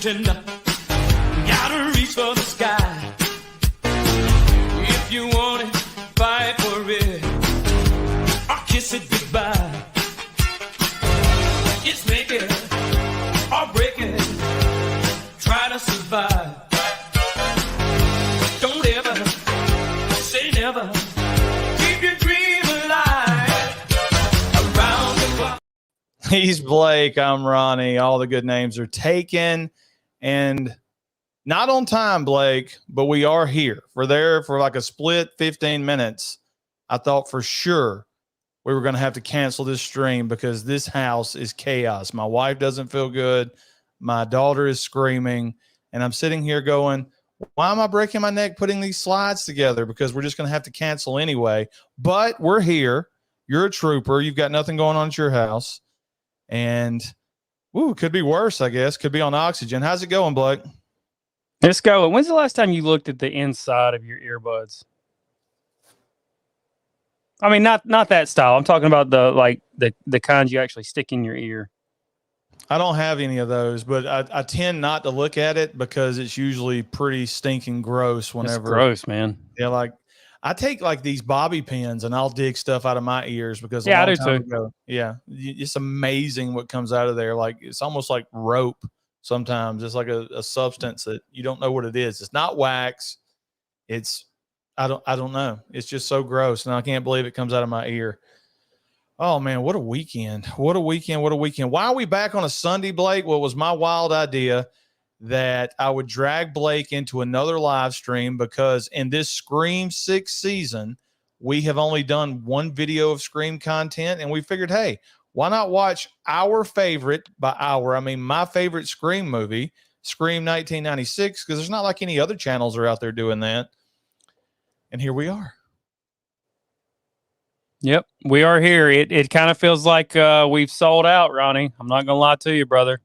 mountain, gotta reach for the sky. If you want it, fight for it, or kiss it goodbye. It's make it or break it, try to survive. Don't ever say never, keep your dream alive. Around the clock. He's Blake. I'm Ronnie. All the good names are taken. And not on time, Blake, but we are here. We're there for like a split 15 minutes. I thought for sure we were going to have to cancel this stream because this house is chaos. My wife doesn't feel good. My daughter is screaming. And I'm sitting here going, why am I breaking my neck putting these slides together? Because we're just going to have to cancel anyway. But we're here. You're a trooper. You've got nothing going on at your house. And, it could be worse, I guess. Could be on oxygen. How's it going, Blake? Let's go. When's the last time you looked at the inside of your earbuds? I mean, not that style. I'm talking about the kind you actually stick in your ear. I don't have any of those, but I tend not to look at it because it's usually pretty stinking gross whenever. It's gross, man. Yeah, like I take like these bobby pins and I'll dig stuff out of my ears because I do too. It's amazing what comes out of there. Like it's almost like rope. Sometimes it's like a substance that you don't know what it is. It's not wax. I don't know. It's just so gross. And I can't believe it comes out of my ear. Oh man, what a weekend. What a weekend. What a weekend. Why are we back on a Sunday, Blake? Well, it was my wild idea that I would drag Blake into another live stream because in this Scream 6 season, we have only done one video of Scream content. And we figured, hey, why not watch our favorite, by our, I mean my favorite Scream movie, Scream 1996, because there's not like any other channels are out there doing that. And here we are. Yep, we are here. It kind of feels like we've sold out, Ronnie. I'm not going to lie to you, brother.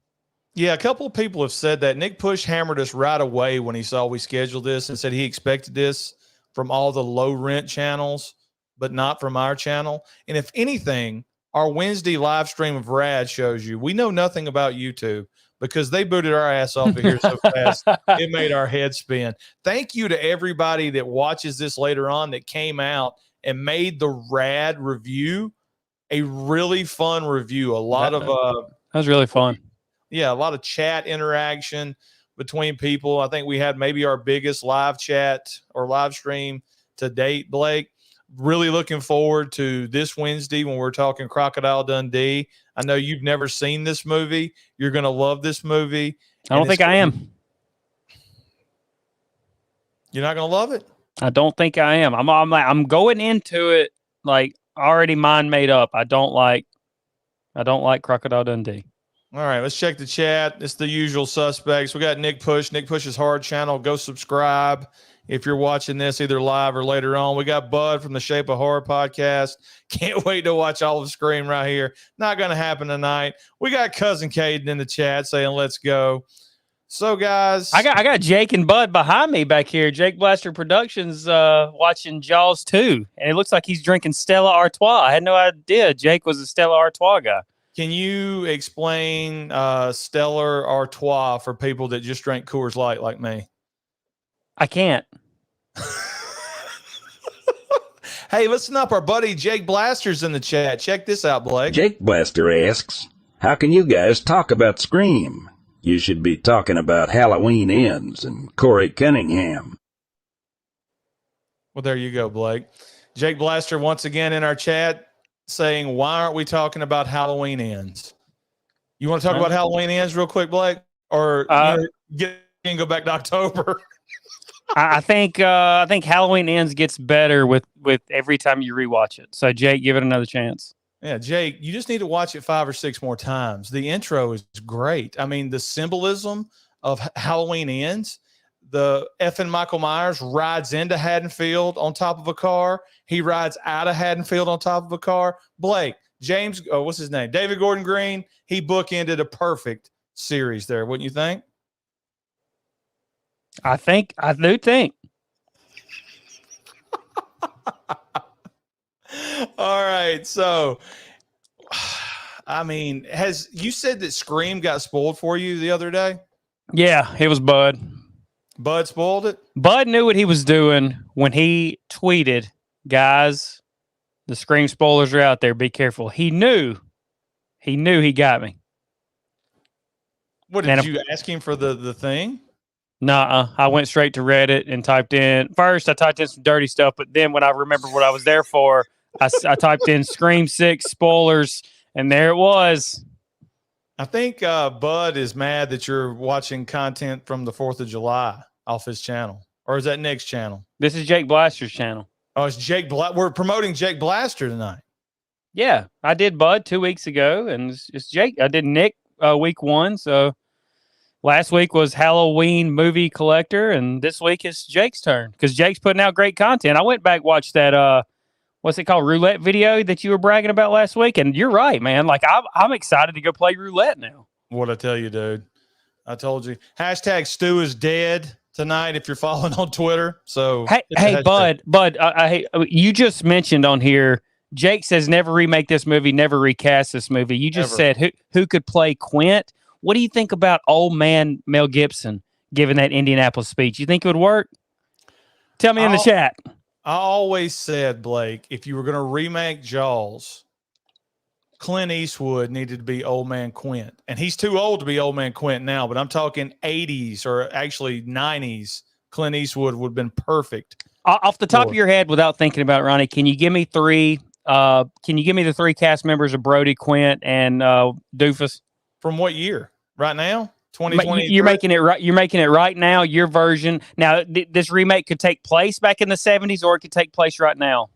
Yeah, a couple of people have said that. Nick Push hammered us right away when he saw we scheduled this and said he expected this from all the low rent channels, but not from our channel. And if anything, our Wednesday live stream of Rad shows you we know nothing about YouTube because they booted our ass off of here so fast it made our head spin. Thank you to everybody that watches this later on that came out and made the Rad review a really fun review. That was really fun. Yeah, a lot of chat interaction between people. I think we had maybe our biggest live chat or live stream to date, Blake. Really looking forward to this Wednesday when we're talking Crocodile Dundee. I know you've never seen this movie. You're going to love this movie. I don't think I am. You're not going to love it? I don't think I am. I'm going into it like already mind made up. I don't like Crocodile Dundee. All right, let's check the chat. It's the usual suspects. We got Nick Push, Nick Push's Hard channel. Go subscribe if you're watching this either live or later on. We got Bud from the Shape of Horror podcast. Can't wait to watch all of Scream right here. Not going to happen tonight. We got Cousin Caden in the chat saying, let's go. So, guys. I got Jake and Bud behind me back here. Jake Blaster Productions watching Jaws 2. And it looks like he's drinking Stella Artois. I had no idea Jake was a Stella Artois guy. Can you explain Stella Artois for people that just drink Coors Light like me? I can't. Hey, listen up. Our buddy Jake Blaster's in the chat. Check this out, Blake. Jake Blaster asks, how can you guys talk about Scream? You should be talking about Halloween Ends and Corey Cunningham. Well, there you go, Blake. Jake Blaster once again in our chat saying, why aren't we talking about Halloween Ends? You want to talk about Halloween Ends real quick, Blake? Or go back to October? I think Halloween Ends gets better with every time you rewatch it. So, Jake, give it another chance. Yeah, Jake, you just need to watch it 5 or 6 more times. The intro is great. I mean, the symbolism of Halloween Ends. The effing Michael Myers rides into Haddonfield on top of a car. He rides out of Haddonfield on top of a car. Blake, James, what's his name? David Gordon Green. He bookended a perfect series there, wouldn't you think? I do think. All right. So, I mean, you said that Scream got spoiled for you the other day? Yeah, it was Bud. Bud spoiled it. Bud knew what he was doing when he tweeted, "Guys, the Scream spoilers are out there. Be careful." He knew he got me. What And did you ask him for the thing? Nah, I went straight to Reddit and typed in. First, I typed in some dirty stuff, but then when I remembered what I was there for, I typed in Scream 6 spoilers, and there it was. I think Bud is mad that you're watching content from the 4th of July off his channel. Or is that Nick's channel? This is Jake Blaster's channel. Oh, it's Jake We're promoting Jake Blaster tonight. Yeah, I did Bud 2 weeks ago, and it's Jake. I did Nick week 1, so last week was Halloween movie collector, and this week is Jake's turn because Jake's putting out great content. I went back watched that what's it called, roulette video that you were bragging about last week, and you're right, man. Like I'm excited to go play roulette now. What I tell you, dude? I told you. Hashtag Stu is dead tonight if you're following on Twitter. So hey, Bud, you just mentioned on here. Jake says never remake this movie, never recast this movie. You just said who could play Quint. What do you think about old man Mel Gibson giving that Indianapolis speech? You think it would work? Tell me in the chat. I always said, Blake, if you were going to remake Jaws, Clint Eastwood needed to be old man Quint. And he's too old to be old man Quint now, but I'm talking 80s or actually 90s. Clint Eastwood would have been perfect. Off the top of your head, without thinking about it, Ronnie, can you give me three? Can you give me the 3 cast members of Brody, Quint, and Doofus? From what year? Right now? 2020. You're making it right. You're making it right now. Your version. Now, this remake could take place back in the 70s, or it could take place right now.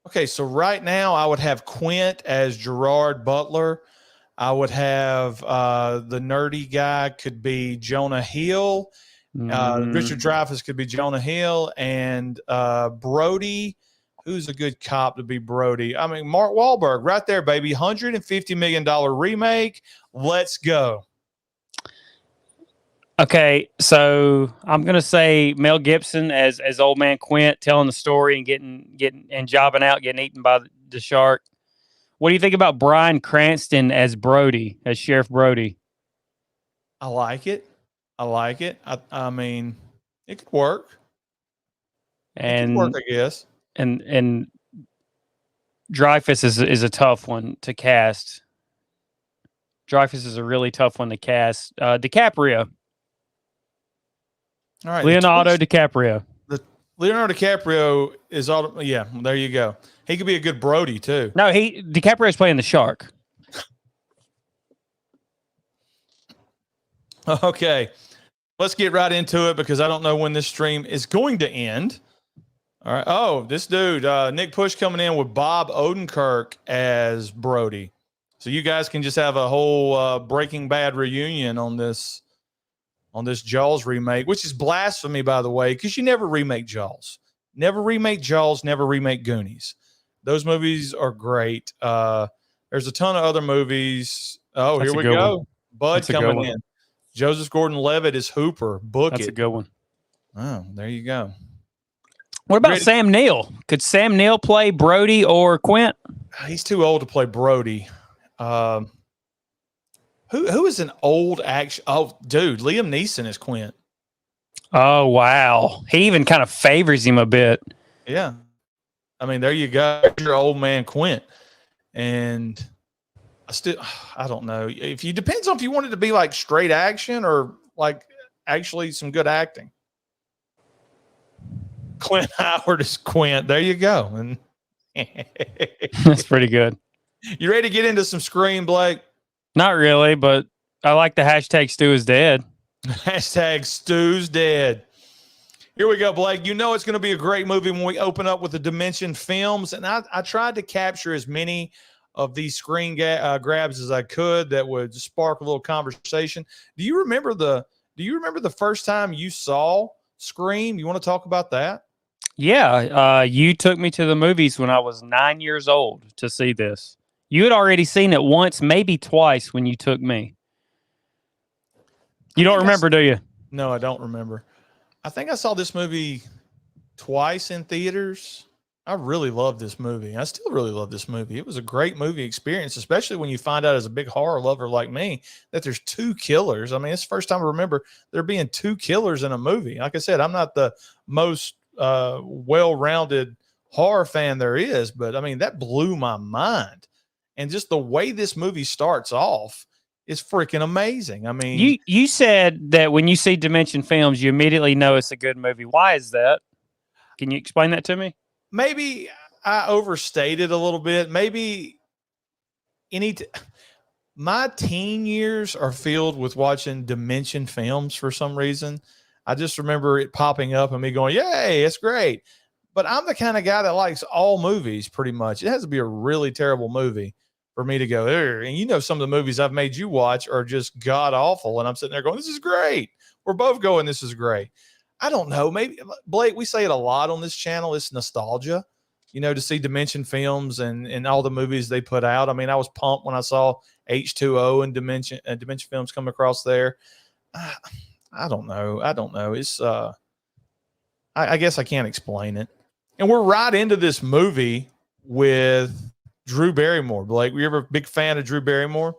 Okay, so right now I would have Quint as Gerard Butler. I would have the nerdy guy could be Jonah Hill. Richard Dreyfuss could be Jonah Hill, and Brody. Who's a good cop to be Brody? I mean, Mark Wahlberg, right there, baby. $150 million remake. Let's go. Okay, so I'm gonna say Mel Gibson as old man Quint, telling the story and getting and jobbing out, getting eaten by the shark. What do you think about Bryan Cranston as Brody, as Sheriff Brody? I like it. I mean, it could work. It could work, I guess. And Dreyfuss is a tough one to cast. Dreyfuss is a really tough one to cast. DiCaprio. All right, Leonardo DiCaprio. Leonardo DiCaprio is all. Yeah, there you go. He could be a good Brody too. No, DiCaprio's playing the shark. Okay, let's get right into it because I don't know when this stream is going to end. All right. Oh, this dude, Nick Push, coming in with Bob Odenkirk as Brody. So you guys can just have a whole Breaking Bad reunion on this Jaws remake, which is blasphemy, by the way, because you never remake Jaws. Never remake Jaws, never remake Goonies. Those movies are great. There's a ton of other movies. Oh, here we go. Bud coming in. Joseph Gordon-Levitt is Hooper. Book it. That's a good one. Oh, there you go. What about Sam Neill? Could Sam Neill play Brody or Quint? He's too old to play Brody. Who is an old action? Oh, dude, Liam Neeson is Quint. Oh, wow. He even kind of favors him a bit. Yeah. I mean, there you go. Your old man Quint. And I don't know. Depends on if you wanted to be like straight action or like actually some good acting. Clint Howard is Quint. There you go. And that's pretty good. You ready to get into some Scream, Blake? Not really, but I like the hashtag Stu is dead. Hashtag Stu's dead. Here we go, Blake. You know it's going to be a great movie when we open up with the Dimension Films. And I tried to capture as many of these screen grabs as I could that would spark a little conversation. Do you remember the first time you saw Scream? You want to talk about that? Yeah, you took me to the movies when I was 9 years old to see this. You had already seen it once, maybe twice when you took me. You don't remember, do you? No, I don't remember. I think I saw this movie twice in theaters. I really love this movie. I still really love this movie. It was a great movie experience, especially when you find out as a big horror lover like me that there's two killers. I mean, it's the first time I remember there being two killers in a movie. Like I said, I'm not the most well-rounded horror fan there is, but I mean, that blew my mind. And just the way this movie starts off is freaking amazing. I mean, You said that when you see Dimension films, you immediately know it's a good movie. Why is that? Can you explain that to me? maybe I overstated a little bit. Maybe my teen years are filled with watching Dimension films for some reason. I just remember it popping up and me going, yay, it's great. But I'm the kind of guy that likes all movies pretty much. It has to be a really terrible movie for me to go there. And you know, some of the movies I've made you watch are just god awful. And I'm sitting there going, this is great. We're both going, this is great. I don't know. Maybe, Blake, we say it a lot on this channel. It's nostalgia, you know, to see Dimension films and all the movies they put out. I mean, I was pumped when I saw H2O and Dimension films come across there. I don't know. It's, I guess I can't explain it. And we're right into this movie with Drew Barrymore. Blake, were you ever a big fan of Drew Barrymore?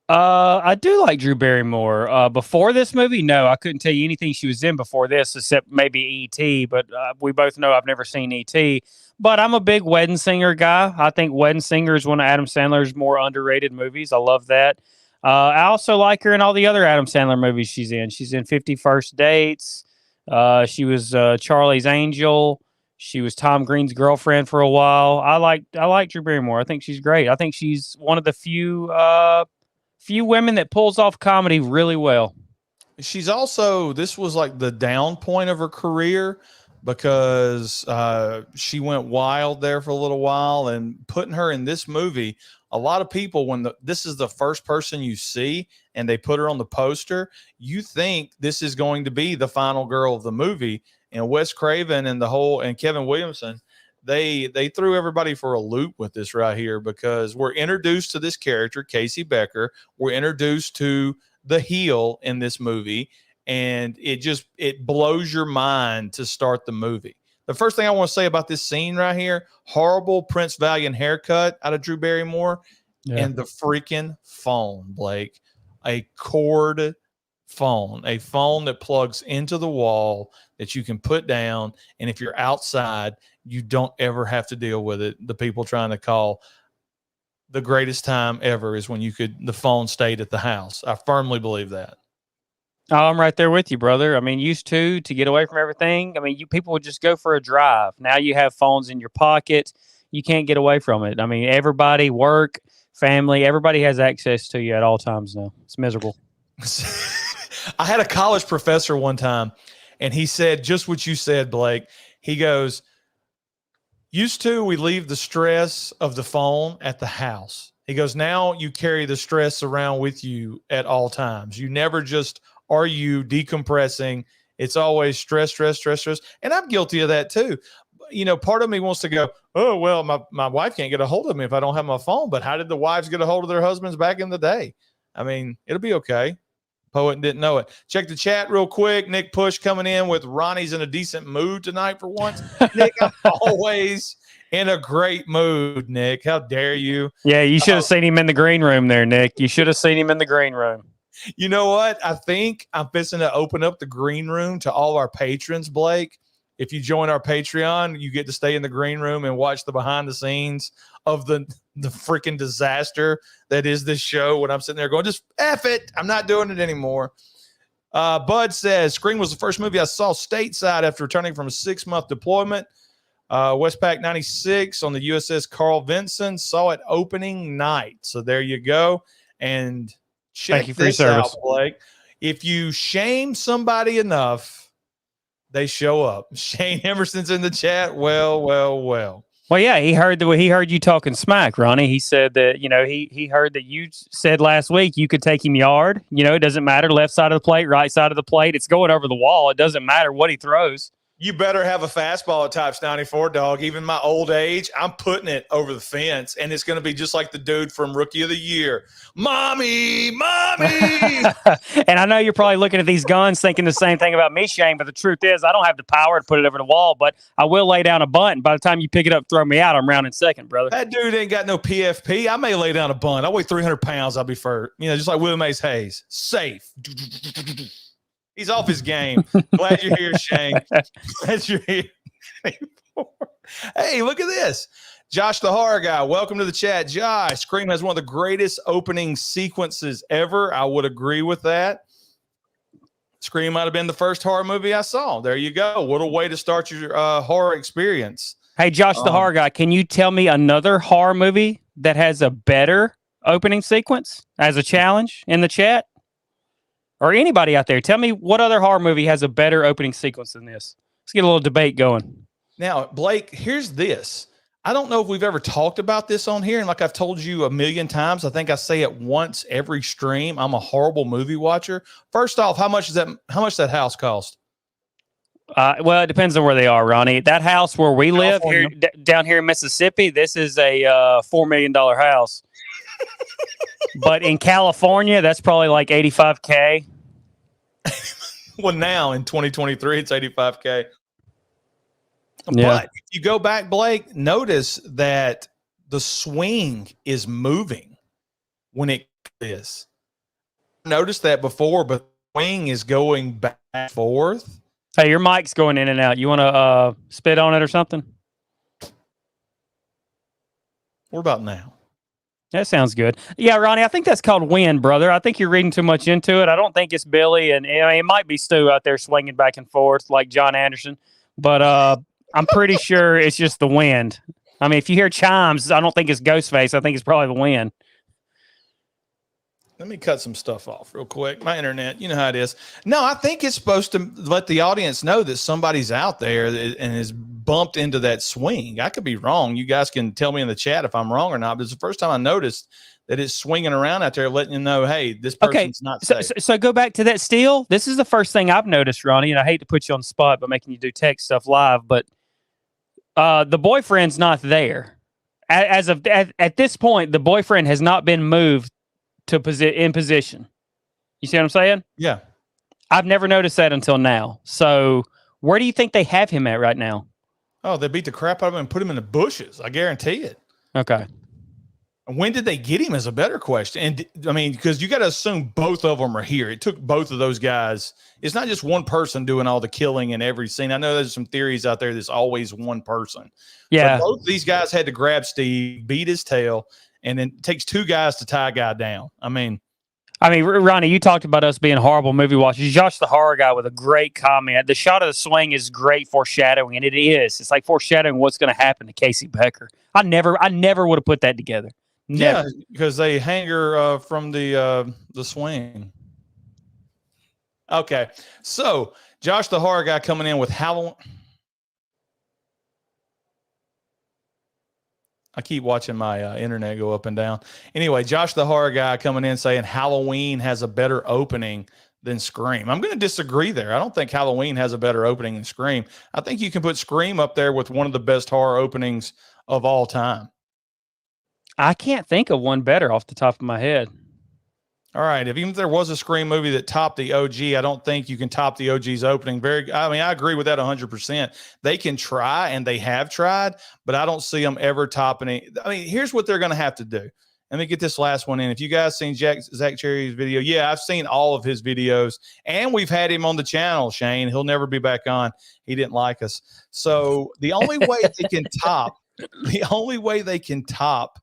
I do like Drew Barrymore. Before this movie, no, I couldn't tell you anything she was in before this, except maybe E.T., but we both know I've never seen E.T., but I'm a big Wedding Singer guy. I think Wedding Singer is one of Adam Sandler's more underrated movies. I love that. I also like her in all the other Adam Sandler movies she's in. She's in 50 First Dates. She was Charlie's Angel. She was Tom Green's girlfriend for a while. I like Drew Barrymore. I think she's great. I think she's one of the few women that pulls off comedy really well. She's also, this was like the down point of her career because she went wild there for a little while, and putting her in this movie, a lot of people, when this is the first person you see and they put her on the poster, you think this is going to be the final girl of the movie. And Wes Craven and Kevin Williamson, they threw everybody for a loop with this right here, because we're introduced to this character, Casey Becker. We're introduced to the heel in this movie, and it blows your mind to start the movie. The first thing I want to say about this scene right here, horrible Prince Valiant haircut out of Drew Barrymore, and the freaking phone, Blake, a cord phone, a phone that plugs into the wall that you can put down. And if you're outside, you don't ever have to deal with it. The people trying to call. The greatest time ever is when the phone stayed at the house. I firmly believe that. Oh, I'm right there with you, brother. I mean, used to get away from everything. I mean, people would just go for a drive. Now you have phones in your pocket. You can't get away from it. I mean, everybody, work, family, everybody has access to you at all times now. It's miserable. I had a college professor one time, and he said just what you said, Blake. He goes, used to, we leave the stress of the phone at the house. He goes, now you carry the stress around with you at all times. You never just are you decompressing. It's always stress, stress, stress, stress. And I'm guilty of that too. You know, part of me wants to go, oh, well, my wife can't get a hold of me if I don't have my phone. But how did the wives get a hold of their husbands back in the day? I mean, it'll be okay. Poet didn't know it. Check the chat real quick. Nick Push coming in with Ronnie's in a decent mood tonight for once. Nick, I'm always in a great mood, Nick. How dare you? Yeah, you should have seen him in the green room there, Nick. You should have seen him in the green room. You know what? I think I'm fixing to open up the green room to all our patrons, Blake. If you join our Patreon, you get to stay in the green room and watch the behind the scenes of the freaking disaster that is this show, when I'm sitting there going, just F it. I'm not doing it anymore. Bud says, Scream was the first movie I saw stateside after returning from a 6-month deployment. Westpac 96 on the USS Carl Vinson. Saw it opening night. So there you go. And check this out, Blake. If you shame somebody enough, they show up. Shane Emerson's in the chat. Well. Well, yeah, he heard you talking smack, Ronnie. He said that, he heard that you said last week you could take him yard. It doesn't matter, left side of the plate, right side of the plate. It's going over the wall. It doesn't matter what he throws. You better have a fastball at Types 94, dog. Even my old age, I'm putting it over the fence, and it's going to be just like the dude from Rookie of the Year. Mommy! And I know you're probably looking at these guns thinking the same thing about me, Shane, but the truth is I don't have the power to put it over the wall, but I will lay down a bunt, and by the time you pick it up, throw me out, I'm rounding second, brother. That dude ain't got no PFP. I may lay down a bunt. I weigh 300 pounds. I'll be first. Just like Willie Mays Hayes. Safe. He's off his game. Glad you're here, Shane. Glad you're here. Hey, look at this. Josh the Horror Guy, welcome to the chat. Josh, Scream has one of the greatest opening sequences ever. I would agree with that. Scream might have been the first horror movie I saw. There you go. What a way to start your horror experience. Hey, Josh the Horror Guy, can you tell me another horror movie that has a better opening sequence as a challenge in the chat? Or anybody out there, tell me what other horror movie has a better opening sequence than this. Let's get a little debate going. Now, Blake, here's this. I don't know if we've ever talked about this on here. And like I've told you a million times, I think I say it once every stream. I'm a horrible movie watcher. First off, how much that house cost? Well, it depends on where they are, Ronnie. That house where we live here, down here in Mississippi, this is a $4 million house. But in California, that's probably like $85K. Well, now in 2023, it's $85K. Yeah. But if you go back, Blake, notice that the swing is moving when it is. Noticed that before, but the swing is going back and forth. Hey, your mic's going in and out. You want to spit on it or something? What about now? That sounds good. Yeah, Ronnie, I think that's called wind, brother. I think you're reading too much into it. I don't think it's Billy, and it might be Stu out there swinging back and forth like John Anderson, but I'm pretty sure it's just the wind. I mean, if you hear chimes, I don't think it's Ghostface. I think it's probably the wind. Let me cut some stuff off real quick. My internet, you know how it is. No, I think it's supposed to let the audience know that somebody's out there and is bumped into that swing. I could be wrong. You guys can tell me in the chat if I'm wrong or not, but it's the first time I noticed that it's swinging around out there, letting you know, hey, this person's not safe. So go back to that steel. This is the first thing I've noticed, Ronnie, and I hate to put you on the spot by making you do tech stuff live, but the boyfriend's not there. At this point, the boyfriend has not been moved to in position. You see what I'm saying? Yeah. I've never noticed that until now. So where do you think they have him at right now? Oh, they beat the crap out of him and put him in the bushes. I guarantee it. Okay. When did they get him is a better question. And I mean, because you got to assume both of them are here. It took both of those guys. It's not just one person doing all the killing in every scene. I know there's some theories out there. There's always one person. Yeah. So both of these guys had to grab Steve, beat his tail, and then it takes two guys to tie a guy down. I mean, Ronnie, you talked about us being horrible movie watchers. Josh the Horror Guy with a great comment. The shot of the swing is great foreshadowing, and it is. It's like foreshadowing what's going to happen to Casey Becker. I never would have put that together. Never. Yeah, because they hang her from the swing. Okay, so Josh the Horror Guy coming in with Halloween. I keep watching my internet go up and down. Anyway, Josh the Horror Guy coming in saying Halloween has a better opening than Scream. I'm going to disagree there. I don't think Halloween has a better opening than Scream. I think you can put Scream up there with one of the best horror openings of all time. I can't think of one better off the top of my head. All right. Even if there was a Scream movie that topped the OG, I don't think you can top the OG's opening. I agree with that 100%. They can try, and they have tried, but I don't see them ever topping it. I mean, here's what they're going to have to do. Let me get this last one in. If you guys seen Zach Cherry's video, yeah, I've seen all of his videos, and we've had him on the channel, Shane. He'll never be back on. He didn't like us. So the only way they can top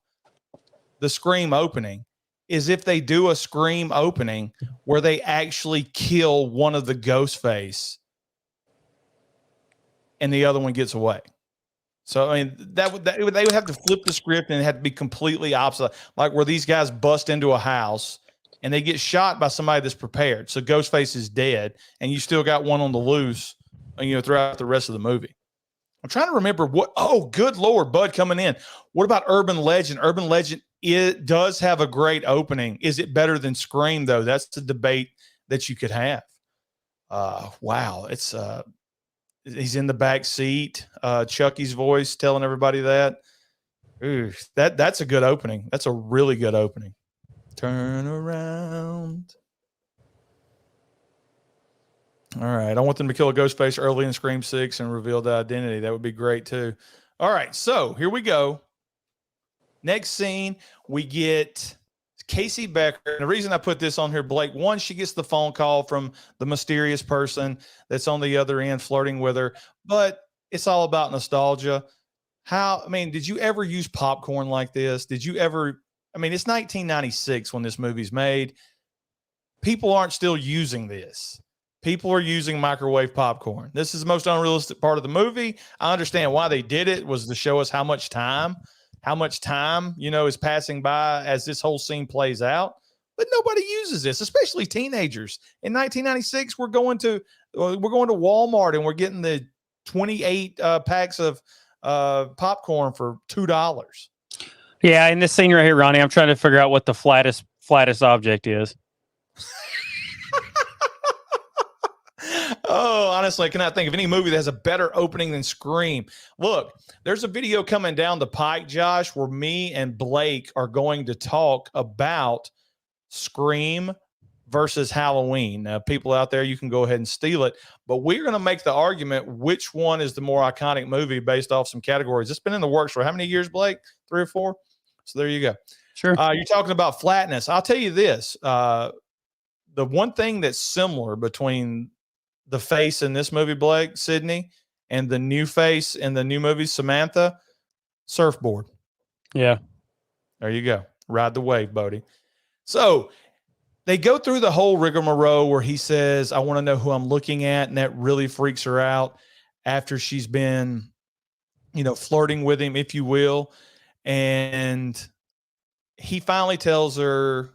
the Scream opening is if they do a Scream opening where they actually kill one of the Ghostface and the other one gets away. So, I mean, they would have to flip the script, and it had to be completely opposite. Like where these guys bust into a house and they get shot by somebody that's prepared. So Ghostface is dead, and you still got one on the loose, throughout the rest of the movie. I'm trying to remember good Lord, Bud coming in. What about Urban Legend? Urban Legend, it does have a great opening. Is it better than Scream, though? That's the debate that you could have. Wow. It's He's in the back seat. Chucky's voice telling everybody that. Ooh, that's a good opening. That's a really good opening. Turn around. All right. I want them to kill a Ghostface early in Scream 6 and reveal the identity. That would be great too. All right. So here we go. Next scene, we get Casey Becker. And the reason I put this on here, Blake, one, she gets the phone call from the mysterious person that's on the other end flirting with her, but it's all about nostalgia. Did you ever use popcorn like this? Did you ever? It's 1996 when this movie's made. People aren't still using this. People are using microwave popcorn. This is the most unrealistic part of the movie. I understand why they did it, was to show us how much time, is passing by as this whole scene plays out. But nobody uses this, especially teenagers. In 1996, we're going to Walmart and we're getting the 28 packs of popcorn for $2. Yeah, in this scene right here, Ronnie, I'm trying to figure out what the flattest object is. Oh, honestly, I cannot think of any movie that has a better opening than Scream. Look, there's a video coming down the pike, Josh, where me and Blake are going to talk about Scream versus Halloween. Now, people out there, you can go ahead and steal it, but we're going to make the argument which one is the more iconic movie based off some categories. It's been in the works for how many years, Blake? 3 or 4? So there you go. Sure. You're talking about flatness. I'll tell you this. The one thing that's similar between the face in this movie, Blake, Sydney, and the new face in the new movie, Samantha, surfboard. Yeah. There you go. Ride the wave, Bodie. So they go through the whole rigmarole where he says, I want to know who I'm looking at. And that really freaks her out after she's been, flirting with him, if you will. And he finally tells her,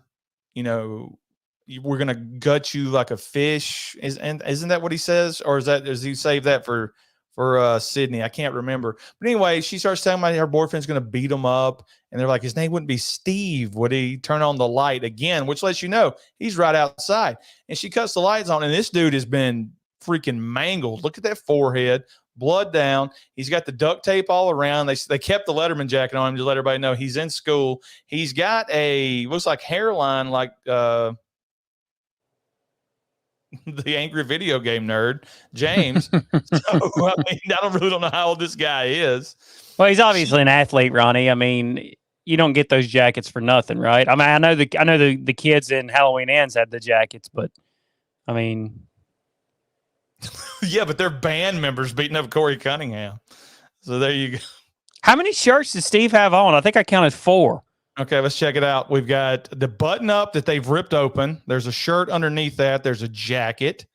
we're going to gut you like a fish. Isn't that what he says? Or does he save that for Sydney? I can't remember. But anyway, she starts telling me her boyfriend's going to beat him up. And they're like, his name wouldn't be Steve. Would he turn on the light again? Which lets you know he's right outside. And she cuts the lights on. And this dude has been freaking mangled. Look at that forehead, blood down. He's got the duct tape all around. They kept the Letterman jacket on him to let everybody know he's in school. He's got looks like hairline like the angry video game nerd, James. So, I really don't know how old this guy is. Well, he's obviously an athlete, Ronnie. You don't get those jackets for nothing, right? I know the kids in Halloween Ends had the jackets, but yeah, but they're band members beating up Corey Cunningham. So there you go. How many shirts does Steve have on? I think I counted 4. Okay, let's check it out. We've got the button up that they've ripped open. There's a shirt underneath that. There's a jacket.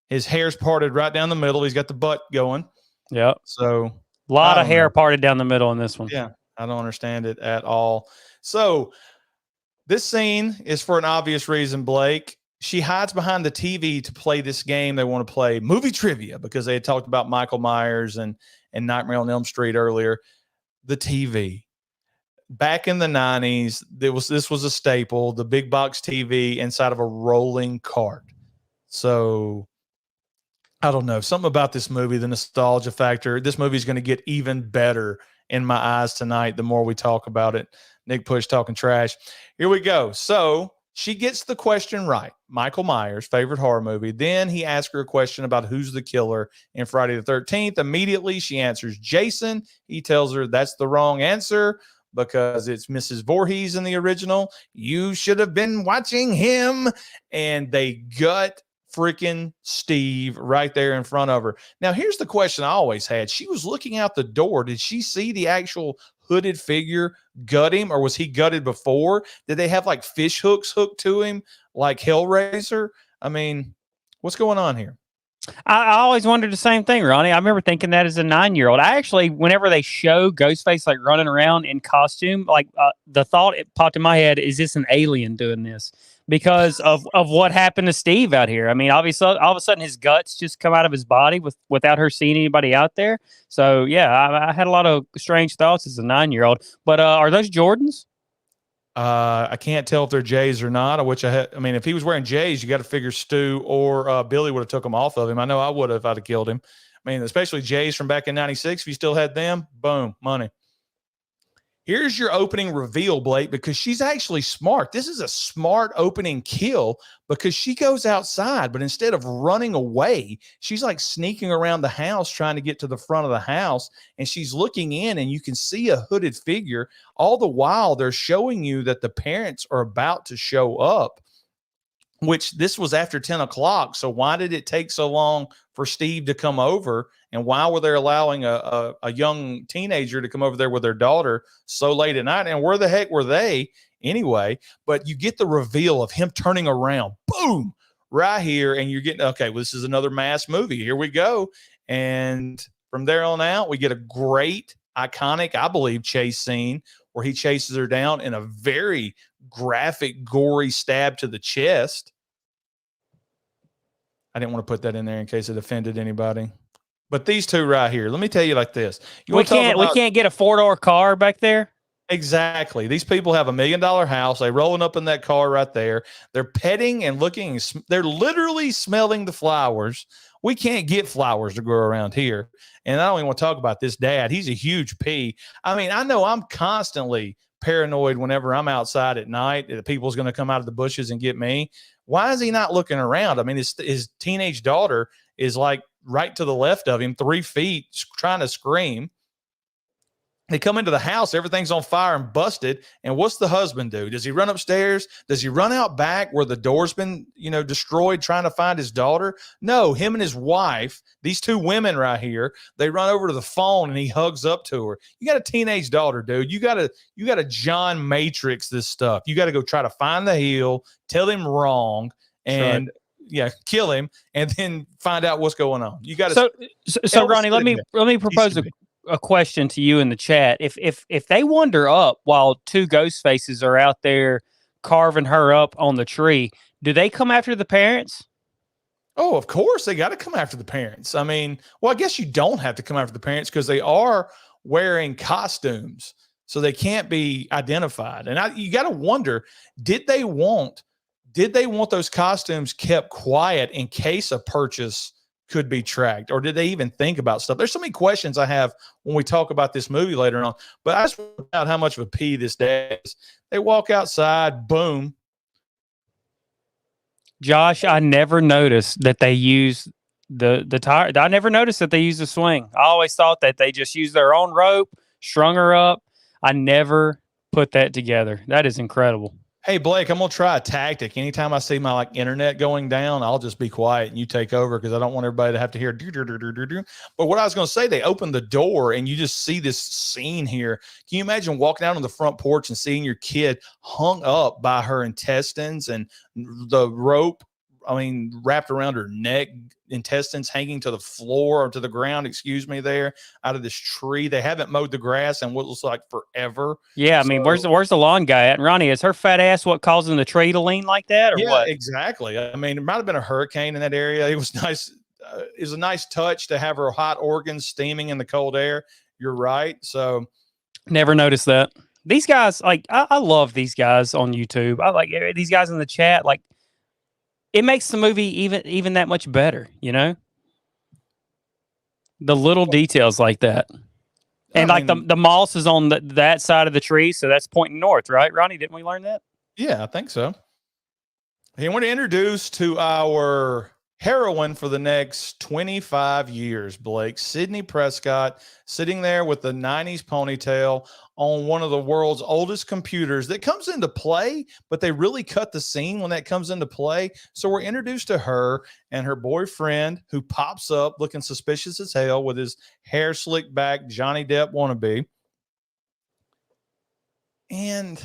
His hair's parted right down the middle. He's got the butt going. Yeah. So a lot of hair parted down the middle in this one. Yeah, I don't understand it at all. So this scene is for an obvious reason, Blake. She hides behind the TV to play this game. They want to play movie trivia because they had talked about Michael Myers and Nightmare on Elm Street earlier. The TV. Back in the 90s, this was a staple, the big box TV inside of a rolling cart. So I don't know, something about this movie, the nostalgia factor. This movie is going to get even better in my eyes tonight the more we talk about it. Nick Push talking trash. Here we go. So she gets the question right. Michael Myers, favorite horror movie. Then he asks her a question about who's the killer in Friday the 13th. Immediately she answers Jason. He tells her that's the wrong answer, because it's Mrs. Voorhees in the original. You should have been watching him. And they gut freaking Steve right there in front of her. Now, here's the question I always had. She was looking out the door. Did she see the actual hooded figure gut him, or was he gutted before? Did they have like fish hooks hooked to him like Hellraiser? What's going on here? I always wondered the same thing, Ronnie. I remember thinking that as a 9-year-old. I actually, whenever they show Ghostface like running around in costume, the thought it popped in my head, is this an alien doing this? Because of what happened to Steve out here. Obviously, all of a sudden his guts just come out of his body without her seeing anybody out there. So yeah, I had a lot of strange thoughts as a 9-year-old. But are those Jordans? I can't tell if they're J's or not. I mean, if he was wearing J's, you got to figure Stu or Billy would have took them off of him. I know I would have if I'd have killed him. I mean, especially J's from back in 96. If you still had them, boom, money. Here's your opening reveal, Blake, because she's actually smart. This is a smart opening kill because she goes outside, but instead of running away, she's like sneaking around the house trying to get to the front of the house, and she's looking in, and you can see a hooded figure. All the while, they're showing you that the parents are about to show up, which this was after 10 o'clock. So why did it take so long for Steve to come over? And why were they allowing a young teenager to come over there with their daughter so late at night? And where the heck were they anyway? But you get the reveal of him turning around, boom, right here. And you're getting, okay, well, this is another mass movie. Here we go. And from there on out, we get a great, iconic, I believe, chase scene where he chases her down in a very graphic, gory stab to the chest. I didn't want to put that in there in case it offended anybody. But these two right here, let me tell you like this. We can't get a 4-door car back there. Exactly. These people have $1 million house. They're rolling up in that car right there. They're petting and looking. They're literally smelling the flowers. We can't get flowers to grow around here. And I don't even want to talk about this dad. He's a huge P. I mean, I know I'm constantly paranoid whenever I'm outside at night that people's going to come out of the bushes and get me. Why is he not looking around? I mean, his teenage daughter is like right to the left of him, 3 feet, trying to scream. They come into the house, everything's on fire and busted. And what's the husband do? Does he run upstairs? Does he run out back where the door's been, destroyed, trying to find his daughter? No, him and his wife, these two women right here, they run over to the phone and he hugs up to her. You got a teenage daughter, dude. You got to John Matrix this stuff. You got to go try to find the heel, tell him wrong, and kill him, and then find out what's going on. You got to. So Ronnie, let me propose a question to you in the chat. If they wander up while two ghost faces are out there carving her up on the tree, do they come after the parents? Oh, of course they got to come after the parents. I mean, well, I guess you don't have to come after the parents because they are wearing costumes, so they can't be identified. And you got to wonder, did they want those costumes kept quiet in case a purchase could be tracked, or did they even think about stuff? There's so many questions I have when we talk about this movie later on, but I just want out how much of a P this day is. They walk outside, boom. Josh, I never noticed that they use the tire. I never noticed that they use the swing. I always thought that they just used their own rope, strung her up. I never put that together. That is incredible. Hey, Blake, I'm going to try a tactic. Anytime I see my internet going down, I'll just be quiet and you take over because I don't want everybody to have to hear do, do, do, do, do, do. But what I was going to say, they open the door and you just see this scene here. Can you imagine walking out on the front porch and seeing your kid hung up by her intestines and the rope, wrapped around her neck, intestines hanging to the floor or to the ground, there out of this tree. They haven't mowed the grass in what looks like forever. Yeah, where's the lawn guy at? And Ronnie, is her fat ass what causing the tree to lean like that, or what? Yeah, exactly. It might have been a hurricane in that area. It was nice. It was a nice touch to have her hot organs steaming in the cold air. You're right. So never noticed that. These guys, I love these guys on YouTube. I like these guys in the chat. It makes the movie even that much better, the little details like that. And the moss is on that side of the tree, so that's pointing north, right, Ronnie? Didn't we learn that? Yeah, I think so. Hey, I want to introduce to our heroine for the next 25 years, Blake, Sidney Prescott, sitting there with the 90s ponytail on one of the world's oldest computers that comes into play, but they really cut the scene when that comes into play. So we're introduced to her and her boyfriend, who pops up looking suspicious as hell with his hair slicked back, Johnny Depp wannabe. And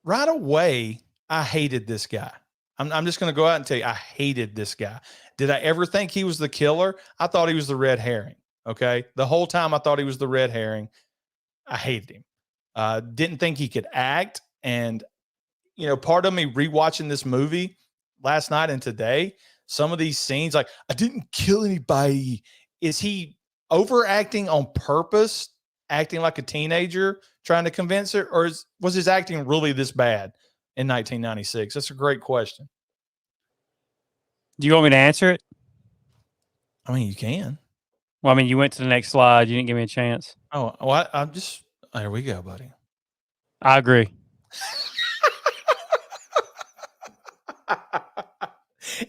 right away, I hated this guy. I'm just going to go out and tell you, I hated this guy. Did I ever think he was the killer? I thought he was the red herring. Okay. The whole time I thought he was the red herring. I hated him. Didn't think he could act. And, part of me rewatching this movie last night and today, some of these scenes, like, I didn't kill anybody. Is he overacting on purpose acting like a teenager trying to convince her, or was his acting really this bad in 1996? That's a great question. Do you want me to answer it? I mean, you can. Well, I mean, you went to the next slide. You didn't give me a chance. Oh, well, I'm just, there we go, buddy. I agree.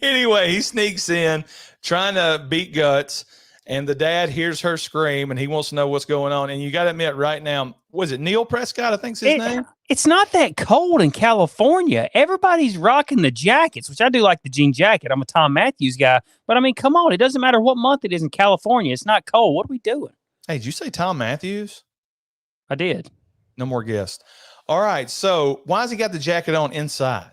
Anyway, he sneaks in trying to beat Guts, and the dad hears her scream, and he wants to know what's going on. And you got to admit, right now, was it Neil Prescott? I think's his name. It's not that cold in California. Everybody's rocking the jackets, which I do like the jean jacket. I'm a Tom Matthews guy, but I mean, come on, it doesn't matter what month it is in California. It's not cold. What are we doing? Hey, did you say Tom Matthews? I did. No more guests. All right. So why has he got the jacket on inside?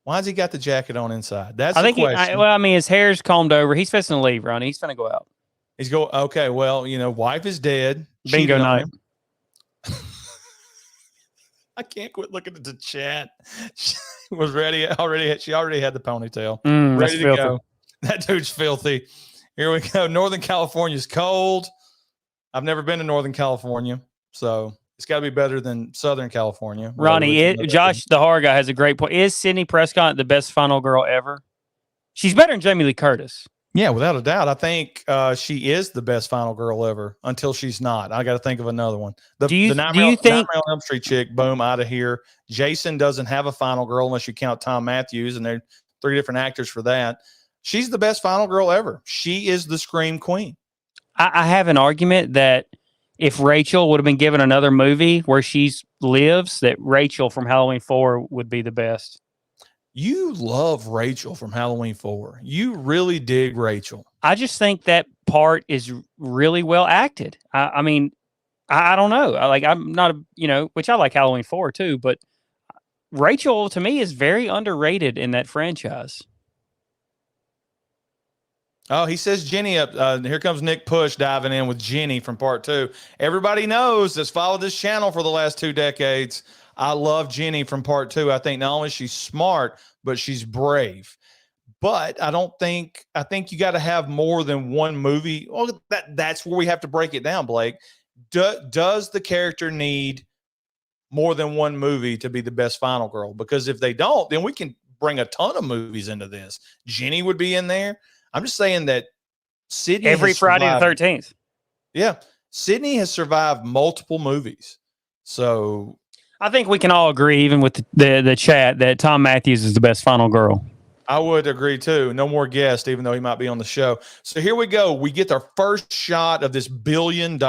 Why has he got the jacket on inside? That's the question. Well, I mean, his hair's combed over. He's fixing to leave, Ronnie. He's finna go out. He's going, okay, well, wife is dead. Bingo night. I can't quit looking at the chat. She was ready already. She already had the ponytail. Ready to go. That dude's filthy. Here we go. Northern California's cold. I've never been to Northern California, so it's got to be better than Southern California. Ronnie, Josh, the horror guy, has a great point. Is Sidney Prescott the best final girl ever? She's better than Jamie Lee Curtis. Yeah, without a doubt. I think she is the best final girl ever until she's not. I got to think of another one. The Nightmare on Elm Street chick, boom, out of here. Jason doesn't have a final girl unless you count Tom Matthews, and there are 3 different actors for that. She's the best final girl ever. She is the Scream Queen. I have an argument that if Rachel would have been given another movie where she lives, that Rachel from Halloween 4 would be the best. You love Rachel from Halloween 4. You really dig Rachel. I just think that part is really well acted. I mean, I don't know. I'm not, which I like Halloween 4 too, but Rachel to me is very underrated in that franchise. Oh, he says Jenny up. Here comes Nick Push diving in with Jenny from part 2. Everybody knows that's followed this channel for the last 2 decades. I love Jenny from part 2. I think not only she's smart, but she's brave. But I think you got to have more than one movie. Well, that's where we have to break it down, Blake. Does the character need more than one movie to be the best final girl? Because if they don't, then we can bring a ton of movies into this. Jenny would be in there. I'm just saying that Sydney every Friday the 13th. Yeah. Sydney has survived multiple movies. So I think we can all agree, even with the chat, that Tom Matthews is the best final girl. I would agree too. No more guests, even though he might be on the show. So here we go. We get our first shot of this $1 billion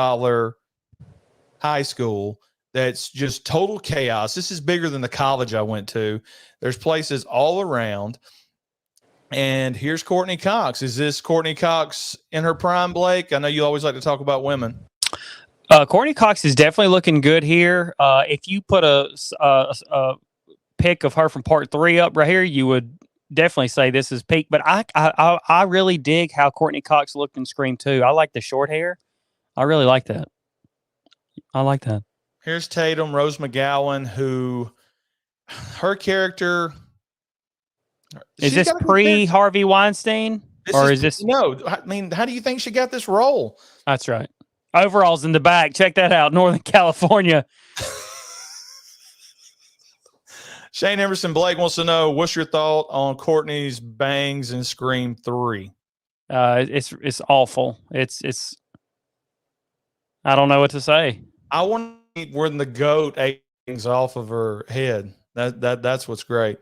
high school that's just total chaos. This is bigger than the college I went to. There's places all around. And here's Courtney Cox. Is this Courtney Cox in her prime, Blake? I know you always like to talk about women. Courtney Cox is definitely looking good here. If you put a pic of her from part 3 up right here, you would definitely say this is peak. But I really dig how Courtney Cox looked in Scream 2. I like the short hair. I really like that. I like that. Here's Tatum, Rose McGowan, who her character is this pre-Harvey Weinstein? Is this? No, I mean, how do you think she got this role? That's right. Overalls in the back. Check that out. Northern California. Shane Emerson Blake wants to know, what's your thought on Courtney's bangs in Scream 3? It's awful. It's I don't know what to say. I want to eat when the goat hangs off of her head. That's what's great.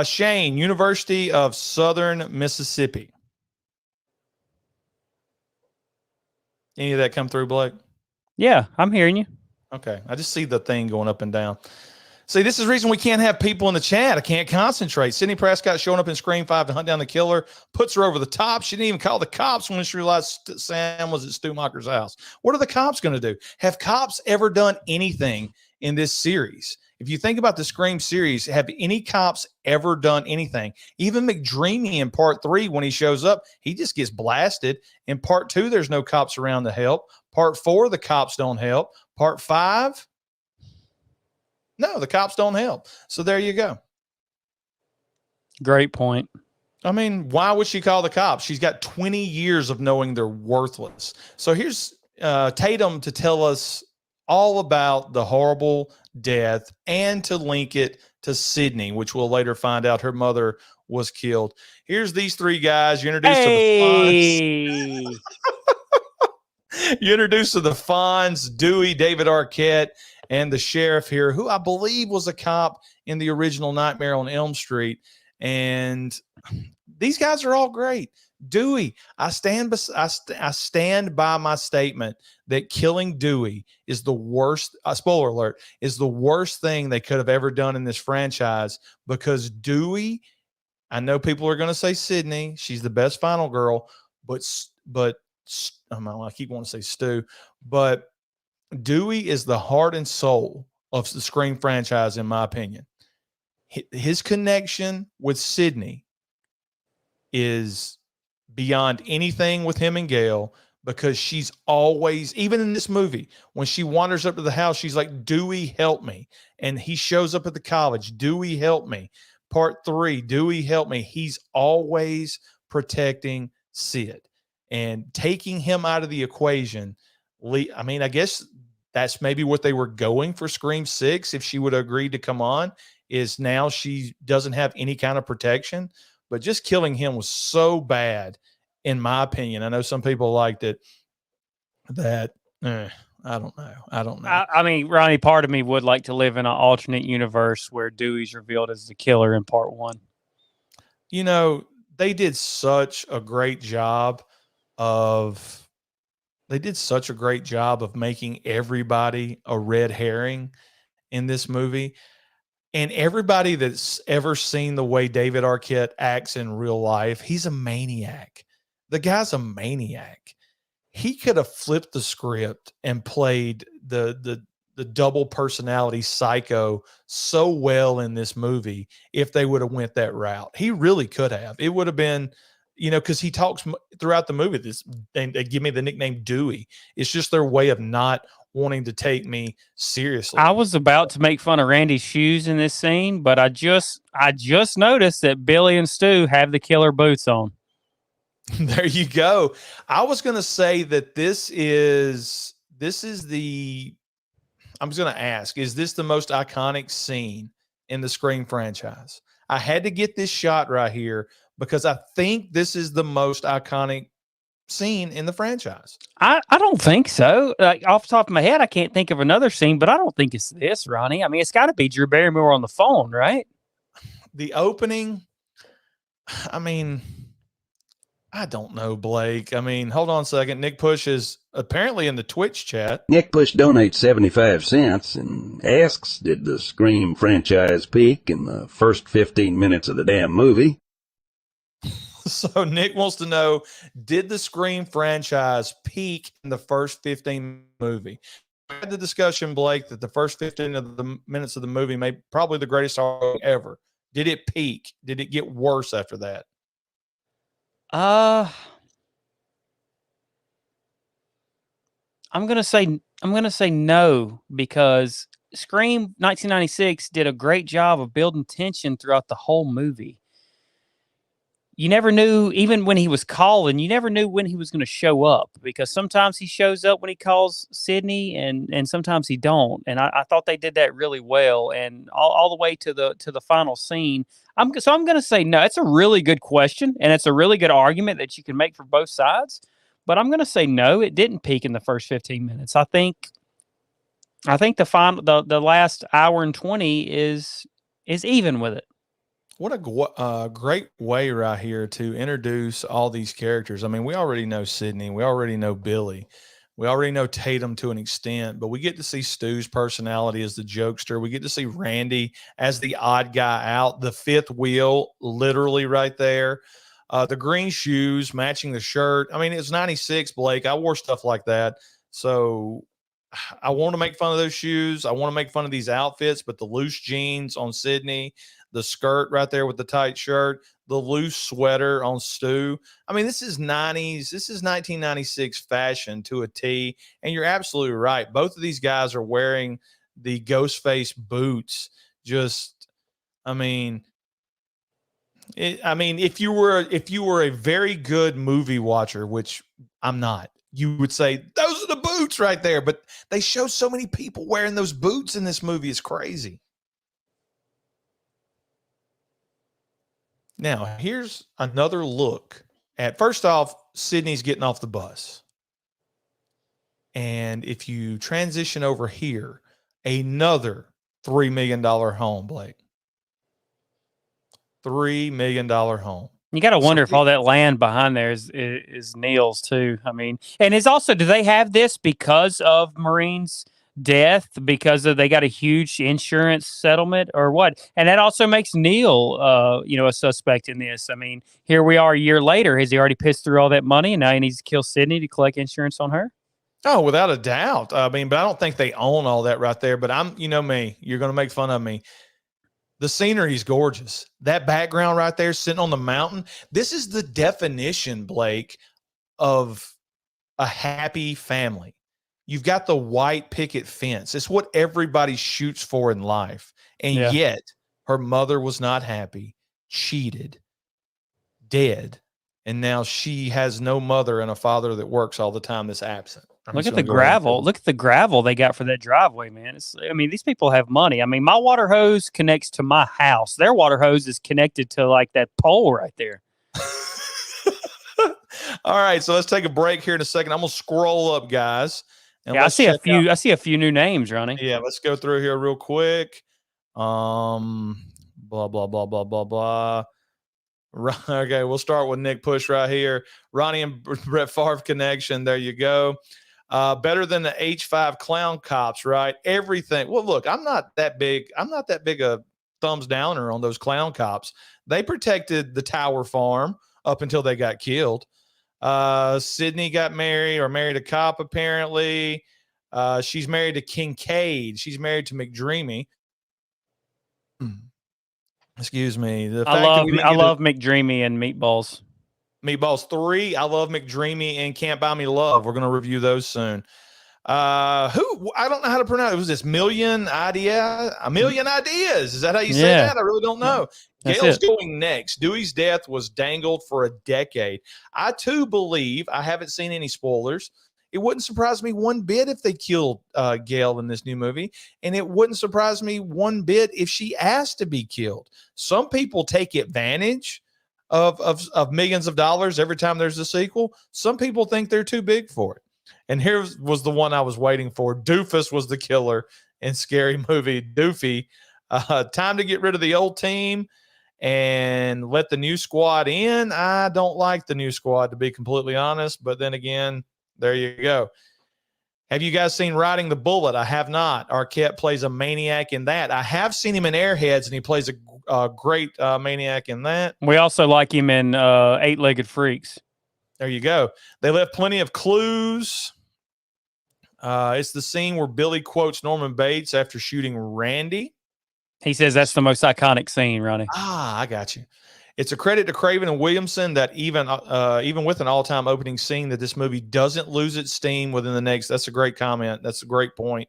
Shane, University of Southern Mississippi. Any of that come through, Blake? Yeah, I'm hearing you. Okay. I just see the thing going up and down. See, this is the reason we can't have people in the chat. I can't concentrate. Sidney Prescott showing up in Scream 5 to hunt down the killer, puts her over the top. She didn't even call the cops when she realized Sam was at Stu Macher's house. What are the cops going to do? Have cops ever done anything in this series? If you think about the Scream series, have any cops ever done anything? Even McDreamy in part 3, when he shows up, he just gets blasted. In part 2, there's no cops around to help. Part 4, the cops don't help. Part 5, no, the cops don't help. So there you go. Great point. I mean, why would she call the cops? She's got 20 years of knowing they're worthless. So here's Tatum to tell us all about the horrible death and to link it to Sydney, which we'll later find out her mother was killed. Here's these three guys. You're introduced to the Fonz. You're introduced to the Fonz, Dewey, David Arquette, and the sheriff here, who I believe was a cop in the original Nightmare on Elm Street. And these guys are all great. Dewey, I stand by my statement that killing Dewey is the worst, spoiler alert, is the worst thing they could have ever done in this franchise, because Dewey, I know people are going to say Sydney, she's the best final girl, but I keep wanting to say Stu, but Dewey is the heart and soul of the Scream franchise, in my opinion. His connection with Sydney is beyond anything with him and Gail, because she's always, even in this movie, when she wanders up to the house, she's like, Dewey, help me. And he shows up at the college, Dewey, help me. Part 3, Dewey, help me. He's always protecting Sid. And taking him out of the equation, I mean, I guess that's maybe what they were going for Scream 6, if she would have agreed to come on, is now she doesn't have any kind of protection. But just killing him was so bad, in my opinion. I know some people liked it. I don't know. I mean, Ronnie, part of me would like to live in an alternate universe where Dewey's revealed as the killer in part 1. You know, they did such a great job of making everybody a red herring in this movie. And everybody that's ever seen the way David Arquette acts in real life, he's a maniac. The guy's a maniac. He could have flipped the script and played the double personality psycho so well in this movie if they would have went that route. He really could have. It would have been, because he talks throughout the movie. They give me the nickname Dewey. It's just their way of not wanting to take me seriously. I was about to make fun of Randy's shoes in this scene, but I just noticed that Billy and Stu have the killer boots on. There you go. I was going to say that this is I'm just going to ask, is this the most iconic scene in the Scream franchise? I had to get this shot right here because I think this is the most iconic scene in the franchise. I don't think so. Like, off the top of my head, I can't think of another scene, but I don't think it's this, Ronnie. I mean, it's got to be Drew Barrymore on the phone, right? The opening, I mean, I don't know, Blake. I mean, hold on a second. Nick Push is apparently in the Twitch chat. Nick Push donates 75 cents and asks, did the Scream franchise peak in the first 15 minutes of the damn movie? So Nick wants to know, did the Scream franchise peak in the first 15 movie? We had the discussion, Blake, that the first 15 of the minutes of the movie made probably the greatest horror ever. Did it peak? Did it get worse after that? I'm gonna say no, because Scream 1996 did a great job of building tension throughout the whole movie. You never knew, even when he was calling, you never knew when he was going to show up, because sometimes he shows up when he calls Sydney and sometimes he don't. And I thought they did that really well. And all the way to the final scene. I'm going to say no. It's a really good question, and it's a really good argument that you can make for both sides. But I'm going to say no, it didn't peak in the first 15 minutes. I think the last hour and 20 is even with it. What a great way right here to introduce all these characters. I mean, we already know Sydney. We already know Billy. We already know Tatum to an extent, but we get to see Stu's personality as the jokester. We get to see Randy as the odd guy out, the fifth wheel, literally right there. The green shoes matching the shirt. I mean, it's 96, Blake. I wore stuff like that. So I want to make fun of those shoes. I want to make fun of these outfits, but the loose jeans on Sydney, the skirt right there with the tight shirt, the loose sweater on Stu. I mean, this is 90s. This is 1996 fashion to a T. And you're absolutely right. Both of these guys are wearing the Ghostface boots. If you were a very good movie watcher, which I'm not, you would say those are the boots right there. But they show so many people wearing those boots in this movie. It's crazy. Now, here's another look at, first off, Sydney's getting off the bus. And if you transition over here, another $3 million home, Blake. $3 million home. You got to wonder if all that land behind there is Neil's too. I mean, and it's also, do they have this because of Marine's death, because they got a huge insurance settlement or what? And that also makes Neil, a suspect in this. I mean, here we are a year later. Has he already pissed through all that money and now he needs to kill Sydney to collect insurance on her? Oh, without a doubt. I mean, but I don't think they own all that right there. But you know me, you're going to make fun of me. The scenery is gorgeous. That background right there sitting on the mountain. This is the definition, Blake, of a happy family. You've got the white picket fence. It's what everybody shoots for in life. And yet her mother was not happy, cheated, dead. And now she has no mother and a father that works all the time that's absent. Look at the gravel. Look at the gravel they got for that driveway, man. These people have money. I mean, my water hose connects to my house. Their water hose is connected to like that pole right there. All right, so let's take a break here in a second. I'm gonna scroll up, guys. And I see a few new names, Ronnie. Yeah, let's go through here real quick. Blah blah blah blah blah blah. Okay, we'll start with Nick Push right here. Ronnie and Brett Favre connection. There you go. Better than the H5 clown cops, right? Everything. Well, look, I'm not that big a thumbs downer on those clown cops. They protected the Tower Farm up until they got killed. Sydney got married a cop, apparently. She's married to Kincaid. She's married to McDreamy. Excuse me. I love McDreamy and Meatballs. Meatballs 3. I love McDreamy and Can't Buy Me Love. We're going to review those soon. Who? I don't know how to pronounce it. Was this Million Ideas? Is that how you say that? I really don't know. Gail's going next. Dewey's death was dangled for a decade. I too believe, I haven't seen any spoilers, it wouldn't surprise me one bit if they killed Gail in this new movie, and it wouldn't surprise me one bit if she asked to be killed. Some people take advantage of millions of dollars every time there's a sequel. Some people think they're too big for it. And here was the one I was waiting for. Doofus was the killer in Scary Movie. Doofy. Time to get rid of the old team and let the new squad in. I don't like the new squad, to be completely honest. But then again, there you go. Have you guys seen Riding the Bullet? I have not. Arquette plays a maniac in that. I have seen him in Airheads, and he plays a great maniac in that. We also like him in Eight-Legged Freaks. There you go. They left plenty of clues. It's the scene where Billy quotes Norman Bates after shooting Randy. He says that's the most iconic scene, Ronnie. I got you. It's a credit to Craven and Williamson that even with an all-time opening scene, that this movie doesn't lose its steam within the next. That's a great comment. That's a great point.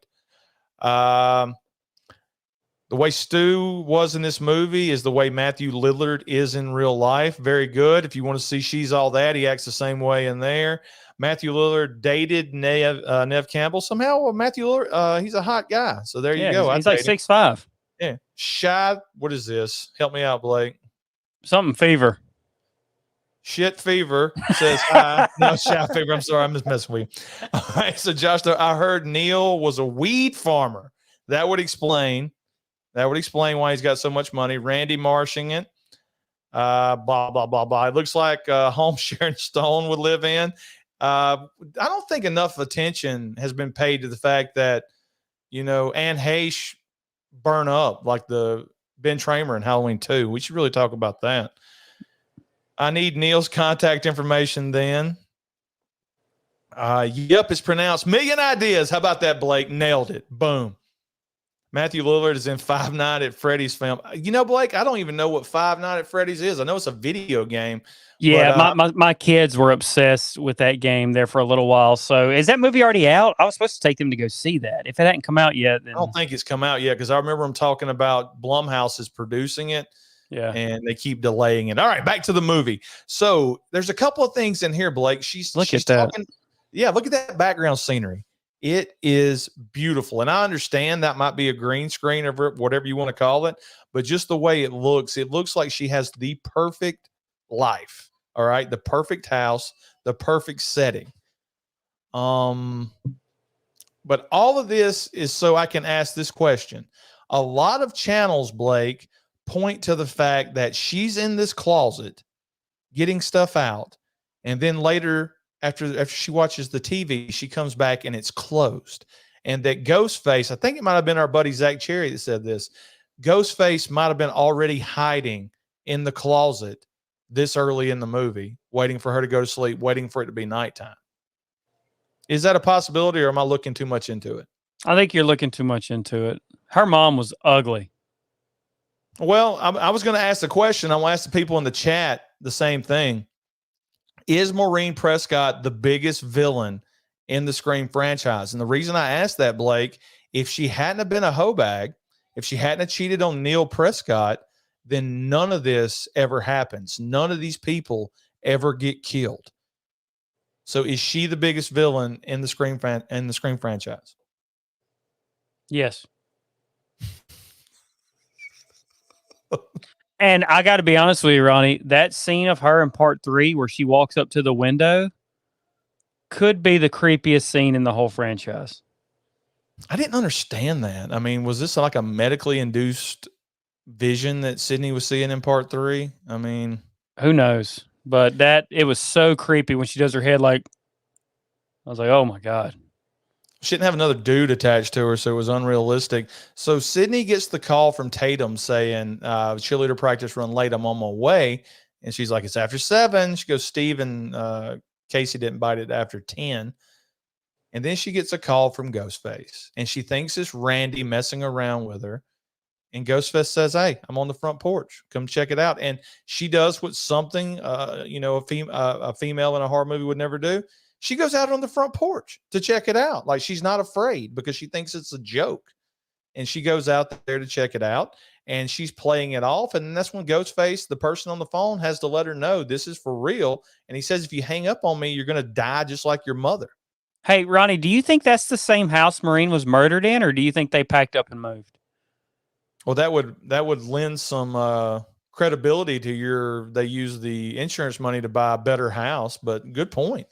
The way Stu was in this movie is the way Matthew Lillard is in real life. Very good. If you want to see She's All That, he acts the same way in there. Matthew Lillard dated Nev Campbell. Somehow Matthew Lillard, he's a hot guy. So there you go. He's like 6'5". Yeah. Shy. What is this? Help me out, Blake. Something fever. Shit fever says hi. No, Shy fever. I'm sorry. I'm just messing with you. All right. So Josh, I heard Neil was a weed farmer. That would explain why he's got so much money. Randy Marshing it. Blah, blah, blah, blah. It looks like a home Sharon Stone would live in. I don't think enough attention has been paid to the fact that, Anne Heche burn up like the Ben Tramer in Halloween 2. We should really talk about that. I need Neil's contact information then. Yep, it's pronounced Million Ideas. How about that, Blake? Nailed it. Boom. Matthew Lillard is in Five Nights at Freddy's film. Blake, I don't even know what Five Nights at Freddy's is. I know it's a video game. Yeah, but, my kids were obsessed with that game there for a little while. So is that movie already out? I was supposed to take them to go see that. If it hadn't come out yet, then... I don't think it's come out yet because I remember them talking about Blumhouse is producing it. Yeah. And they keep delaying it. All right, back to the movie. So there's a couple of things in here, Blake. She's at talking. Yeah, look at that background scenery. It is beautiful. And I understand that might be a green screen or whatever you want to call it, but just the way it looks like she has the perfect life. All right. The perfect house, the perfect setting. But all of this is so I can ask this question. A lot of channels, Blake, point to the fact that she's in this closet getting stuff out. And then later, after she watches the TV, she comes back and it's closed. And that Ghostface, I think it might have been our buddy Zach Cherry that said this. Ghostface might have been already hiding in the closet this early in the movie, waiting for her to go to sleep, waiting for it to be nighttime. Is that a possibility, or am I looking too much into it? I think you're looking too much into it. Her mom was ugly. Well, I was going to ask the question. I want to ask the people in the chat the same thing. Is Maureen Prescott the biggest villain in the Scream franchise? And the reason I asked that, Blake, if she hadn't have been a hoe bag, if she hadn't have cheated on Neil Prescott, then none of this ever happens. None of these people ever get killed. So is she the biggest villain in the Scream franchise? Yes. And I got to be honest with you, Ronnie, that scene of her in part 3 where she walks up to the window could be the creepiest scene in the whole franchise. I didn't understand that. I mean, was this like a medically induced vision that Sydney was seeing in part 3? I mean, who knows? But it was so creepy when she does her head like, I was like, oh my God. She didn't have another dude attached to her, so it was unrealistic. So Sydney gets the call from Tatum saying, cheerleader practice run late, I'm on my way. And she's like, it's after 7. She goes, Steve and Casey didn't bite it after 10. And then she gets a call from Ghostface. And she thinks it's Randy messing around with her. And Ghostface says, hey, I'm on the front porch. Come check it out. And she does what something, a female in a horror movie would never do. She goes out on the front porch to check it out. Like, she's not afraid because she thinks it's a joke. And she goes out there to check it out. And she's playing it off. And that's when Ghostface, the person on the phone, has to let her know this is for real. And he says, if you hang up on me, you're going to die just like your mother. Hey, Ronnie, do you think that's the same house Maureen was murdered in, or do you think they packed up and moved? Well, that would lend some credibility to they use the insurance money to buy a better house, but good point.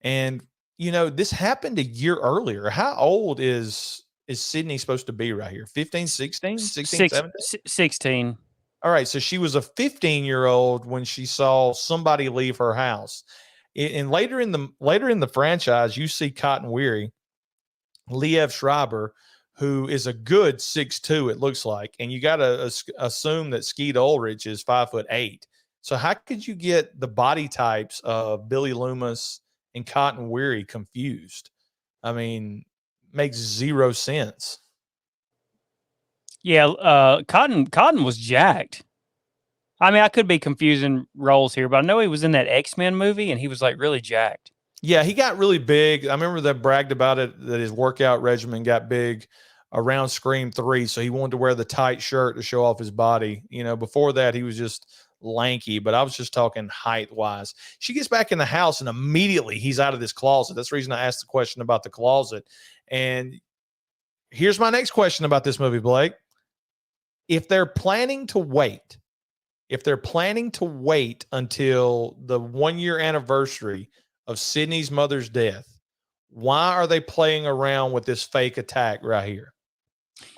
And, this happened a year earlier. How old is Sydney supposed to be right here? 15, 16, 16, 17? 16. All right. So she was a 15-year-old when she saw somebody leave her house. And later in the franchise, you see Cotton Weary, Liev Schreiber, who is a good 6'2", it looks like. And you got to assume that Skeet Ulrich is 5'8". So how could you get the body types of Billy Loomis and Cotton Weary confused? I mean, makes zero sense. Yeah, Cotton was jacked. I mean, I could be confusing roles here, but I know he was in that X-Men movie, and he was like really jacked. Yeah, he got really big. I remember they bragged about it, that his workout regimen got big around Scream 3, so he wanted to wear the tight shirt to show off his body. Before that, he was just lanky, but I was just talking height-wise. She gets back in the house, and immediately he's out of this closet. That's the reason I asked the question about the closet. And here's my next question about this movie, Blake. If they're planning to wait until the 1-year anniversary of Sydney's mother's death, why are they playing around with this fake attack right here?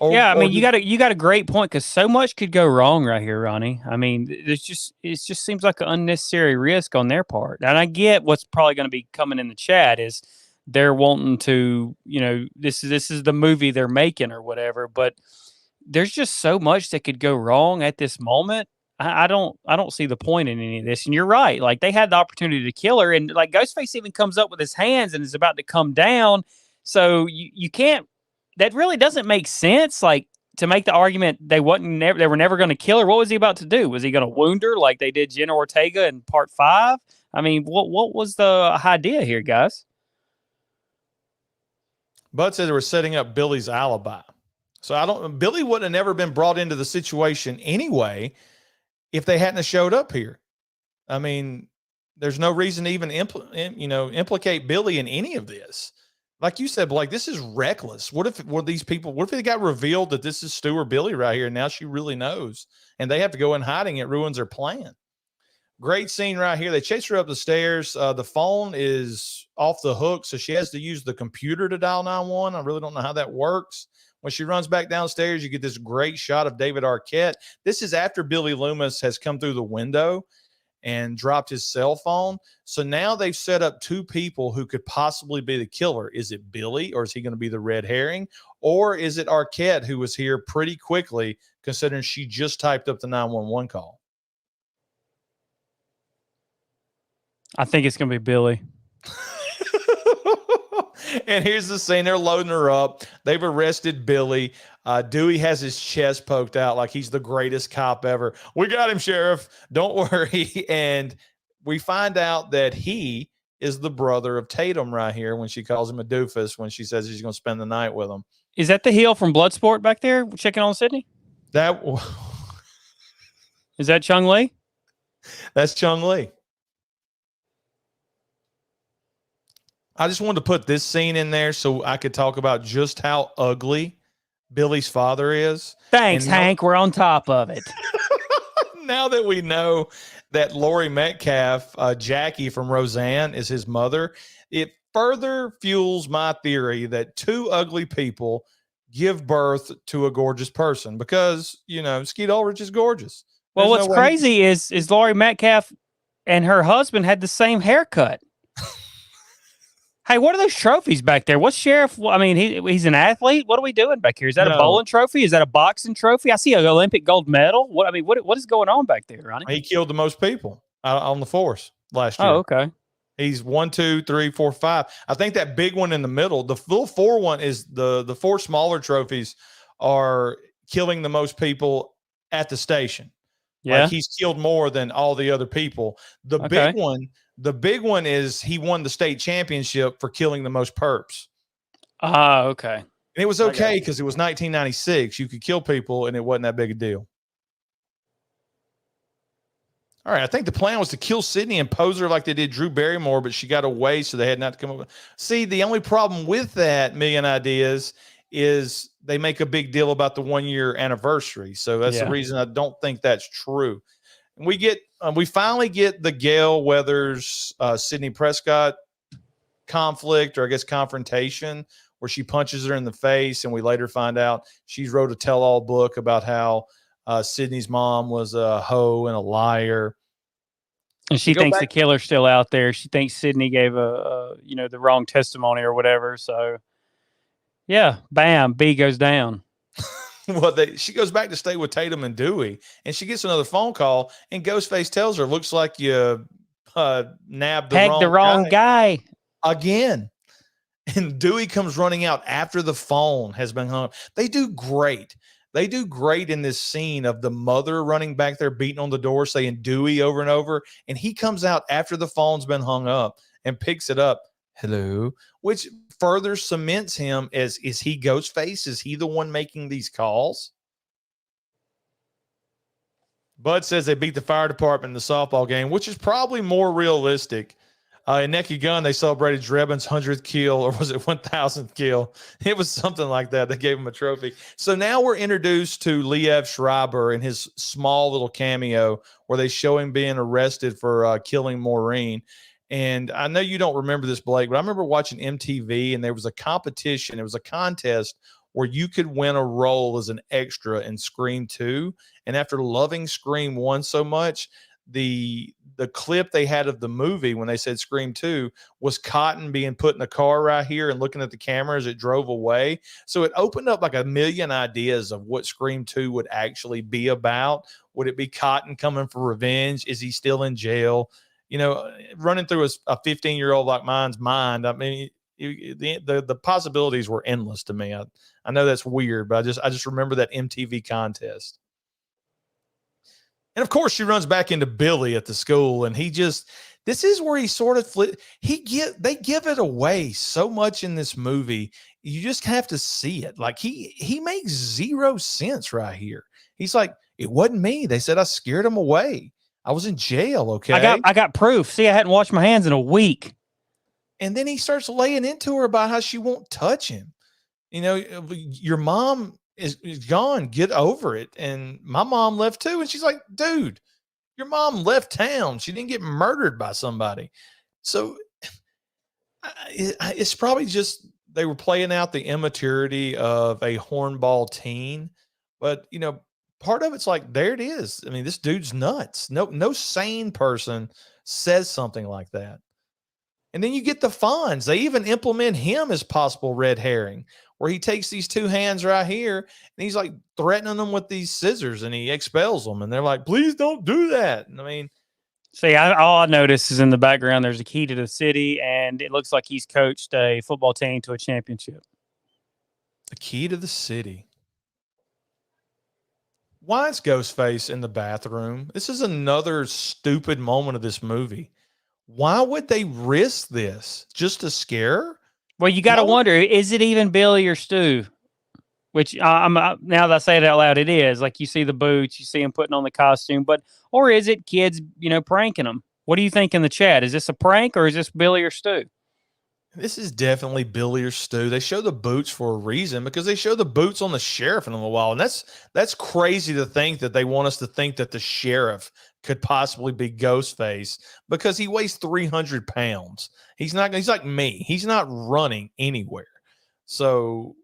You got a great point, because so much could go wrong right here, Ronnie. I mean, it just seems like an unnecessary risk on their part. And I get what's probably going to be coming in the chat is they're wanting to, this is the movie they're making or whatever, but there's just so much that could go wrong at this moment. I don't see the point in any of this. And you're right. Like, they had the opportunity to kill her, and like Ghostface even comes up with his hands and is about to come down. So you can't, that really doesn't make sense. Like, to make the argument they were never going to kill her. What was he about to do? Was he going to wound her like they did Jenna Ortega in part 5? I mean, what was the idea here, guys? Bud said they were setting up Billy's alibi. So Billy wouldn't have never been brought into the situation anyway if they hadn't have showed up here. I mean, there's no reason to even implicate Billy in any of this. like you said, Blake, this is reckless. What if these people, what if it got revealed that this is Stu or Billy right here? And now she really knows and they have to go in hiding. It ruins their plan. Great scene right here. They chase her up the stairs. The phone is off the hook, so she has to use the computer to dial 911. I really don't know how that works. When she runs back downstairs, you get this great shot of David Arquette. This is after Billy Loomis has come through the window and dropped his cell phone. So now they've set up two people who could possibly be the killer. Is it Billy, or is he going to be the red herring? Or is it Arquette, who was here pretty quickly, considering she just typed up the 911 call? I think it's going to be Billy. And here's the scene. They're loading her up. They've arrested Billy. Dewey has his chest poked out like he's the greatest cop ever. We got him, Sheriff. Don't worry. And we find out that he is the brother of Tatum right here when she calls him a doofus when she says she's going to spend the night with him. Is that the heel from Bloodsport back there checking on Sydney? Is that Chung Lee? That's Chung Lee. I just wanted to put this scene in there so I could talk about just how ugly Billy's father is. Thanks, Hank. We're on top of it. Now that we know that Laurie Metcalf, Jackie from Roseanne, is his mother, it further fuels my theory that two ugly people give birth to a gorgeous person because, you know, Skeet Ulrich is gorgeous. Well, what's crazy is Laurie Metcalf and her husband had the same haircut. Hey, what are those trophies back there? What's Sheriff? I mean, he's an athlete. What are we doing back here? Is that a bowling trophy? Is that a boxing trophy? I see an Olympic gold medal. What is going on back there, Ronnie? He killed the most people on the force last year. Oh, okay. He's 1, 2, 3, 4, 5. I think that big one in the middle, the little 4 one is the 4 smaller trophies are killing the most people at the station. Yeah. Like he's killed more than all the other people. The big one is he won the state championship for killing the most perps. Okay. And it was okay because it was 1996. You could kill people and it wasn't that big a deal. All right, I think the plan was to kill Sydney and pose her like they did Drew Barrymore, but she got away, so they had not to come up with. See, the only problem with that Million Ideas is they make a big deal about the 1-year anniversary. So that's the reason I don't think that's true. And we finally get the Gail Weathers, Sidney Prescott conflict, or I guess confrontation, where she punches her in the face, and we later find out she wrote a tell-all book about how Sydney's mom was a hoe and a liar. And she thinks the killer's still out there. She thinks Sydney gave the wrong testimony or whatever. So, yeah, bam, B goes down. Well, she goes back to stay with Tatum and Dewey, and she gets another phone call, and Ghostface tells her, "Looks like you nabbed the wrong guy again." And Dewey comes running out after the phone has been hung up. They do great. They do great in this scene of the mother running back there, beating on the door, saying Dewey over and over. And he comes out after the phone's been hung up and picks it up. Hello, which further cements him as, is he Ghostface? Is he the one making these calls? Bud says they beat the fire department in the softball game, which is probably more realistic. In Necky Gun, they celebrated Drebin's 100th kill, or was it 1,000th kill? It was something like that. They gave him a trophy. So now we're introduced to Liev Schreiber in his small little cameo where they show him being arrested for killing Maureen. And I know you don't remember this, Blake, but I remember watching MTV, and there was a competition. It was a contest where you could win a role as an extra in Scream 2. And after loving Scream 1 so much, the clip they had of the movie when they said Scream 2 was Cotton being put in the car right here and looking at the camera as it drove away. So it opened up like a million ideas of what Scream 2 would actually be about. Would it be Cotton coming for revenge? Is he still in jail? You know, running through a 15-year-old like mine's mind, I mean, the possibilities were endless to me. I know that's weird, but I just remember that MTV contest. And of course, she runs back into Billy at the school, and this is where he sort of they give it away so much in this movie. You just have to see it. Like he makes zero sense right here. He's like, it wasn't me. They said I scared him away. I was in jail. Okay. I got proof. See, I hadn't washed my hands in a week. And then he starts laying into her about how she won't touch him. You know, your mom is gone. Get over it. And my mom left too. And she's like, dude, your mom left town. She didn't get murdered by somebody. So it's probably just they were playing out the immaturity of a hornball teen. But, you know, part of it's like, there it is. I mean, this dude's nuts. No sane person says something like that. And then you get the Fonz. They even implement him as possible red herring, where he takes these two hands right here and he's like threatening them with these scissors and he expels them. And they're like, please don't do that. And I mean, see, all I noticed is in the background, there's a key to the city, and it looks like he's coached a football team to a championship. The key to the city. Why is Ghostface in the bathroom? This is another stupid moment of this movie. Why would they risk this? Just to scare her? Well, you got to wonder, is it even Billy or Stu? Which now that I say it out loud, it is. Like, you see the boots, you see him putting on the costume, or is it kids, pranking them? What do you think in the chat? Is this a prank or is this Billy or Stu? This is definitely Billy or Stu. They show the boots for a reason, because they show the boots on the sheriff in a little while. And that's crazy to think that they want us to think that the sheriff could possibly be Ghostface, because he weighs 300 pounds. He's like me. He's not running anywhere. So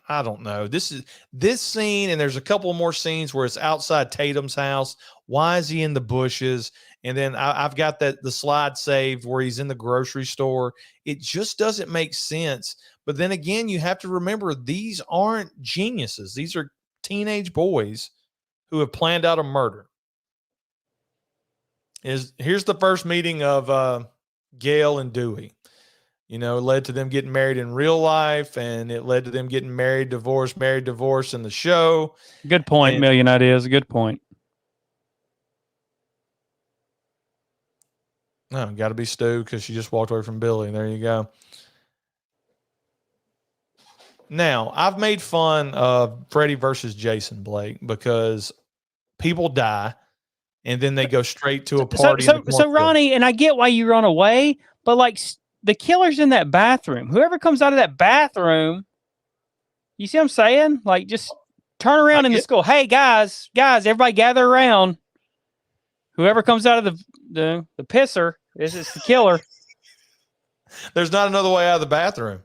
I don't know. This scene, and there's a couple more scenes where it's outside Tatum's house. Why is he in the bushes? And then I've got the slide saved where he's in the grocery store. It just doesn't make sense. But then again, you have to remember, these aren't geniuses. These are teenage boys who have planned out a murder. Here's the first meeting of Gail and Dewey. It led to them getting married in real life, and it led to them getting married, divorce in the show. Good point, Million Ideas. Good point. No, got to be Stu, because she just walked away from Billy. There you go. Now, I've made fun of Freddy versus Jason, Blake, because people die, and then they go straight to a party. So Ronnie, and I get why you run away, but like, the killer's in that bathroom. Whoever comes out of that bathroom, you see what I'm saying? Like, just turn around in the school. Hey, guys, everybody gather around. Whoever comes out of the pisser is the killer. There's not another way out of the bathroom.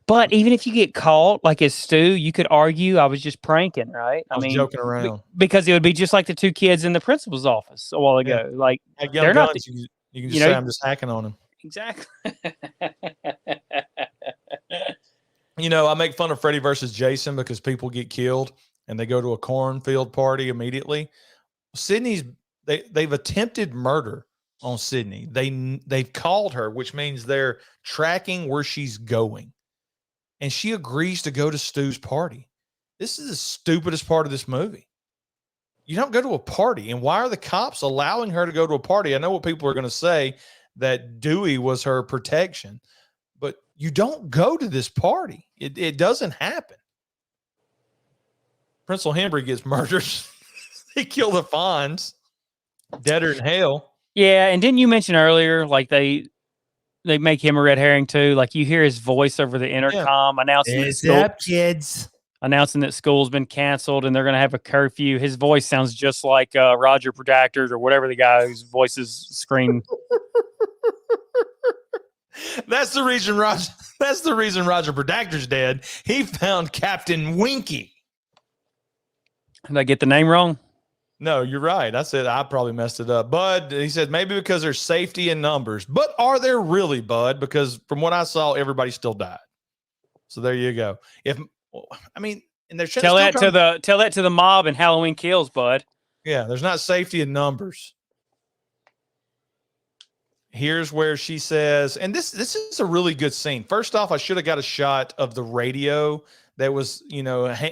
But even if you get caught, like as Stu, you could argue I was just pranking, right? I was joking around. Because it would be just like the two kids in the principal's office a while ago. Yeah. Like they're not. You can just say I'm just hacking on him. Exactly. I make fun of Freddy versus Jason because people get killed and they go to a cornfield party immediately. They've attempted murder on Sydney. They've called her, which means they're tracking where she's going. And she agrees to go to Stu's party. This is the stupidest part of this movie. You don't go to a party. And why are the cops allowing her to go to a party? I know what people are going to say, that Dewey was her protection, but you don't go to this party. It doesn't happen. Principal Henry gets murdered. They kill the Fonz. Deader than hell. Yeah, and didn't you mention earlier, like they make him a red herring too? Like, you hear his voice over the intercom announcing kids. Announcing that school's been canceled and they're going to have a curfew. His voice sounds just like Roger Predactors or whatever the guy whose voice is screamed. That's the reason Roger Predactor's dead. He found Captain Winky. Did I get the name wrong? No, you're right. I said I probably messed it up. Bud, he said maybe because there's safety in numbers. But are there really, Bud? Because from what I saw, everybody still died. So there you go. And tell that to the mob and Halloween Kills, Bud. Yeah, there's not safety in numbers. Here's where she says, and this is a really good scene. First off, I should have got a shot of the radio that was,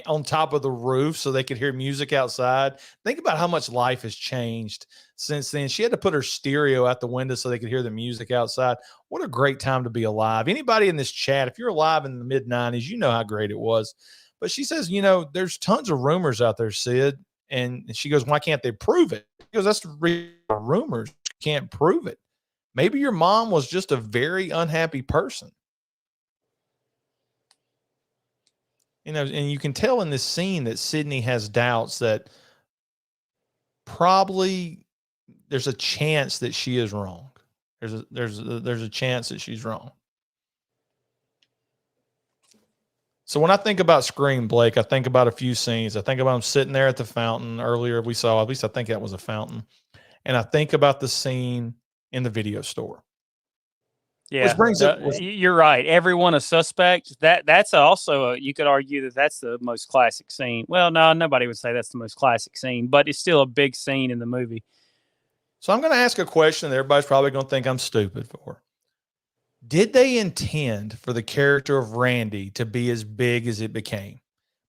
on top of the roof so they could hear music outside. Think about how much life has changed since then. She had to put her stereo out the window so they could hear the music outside. What a great time to be alive. Anybody in this chat, if you're alive in the mid-90s, you know how great it was. But she says, there's tons of rumors out there, Sid. And she goes, why can't they prove it? He goes, that's the reason rumors. You can't prove it. Maybe your mom was just a very unhappy person. You know, and you can tell in this scene that Sydney has doubts that probably there's a chance that she is wrong. There's a chance that she's wrong. So when I think about Scream, Blake, I think about a few scenes. I think about him sitting there at the fountain earlier. We saw, at least I think that was a fountain. And I think about the scene in the video store. Yeah, you're right. Everyone a suspect. That's also you could argue that's the most classic scene. Well, no, nobody would say that's the most classic scene, but it's still a big scene in the movie. So I'm going to ask a question that everybody's probably going to think I'm stupid for. Did they intend for the character of Randy to be as big as it became?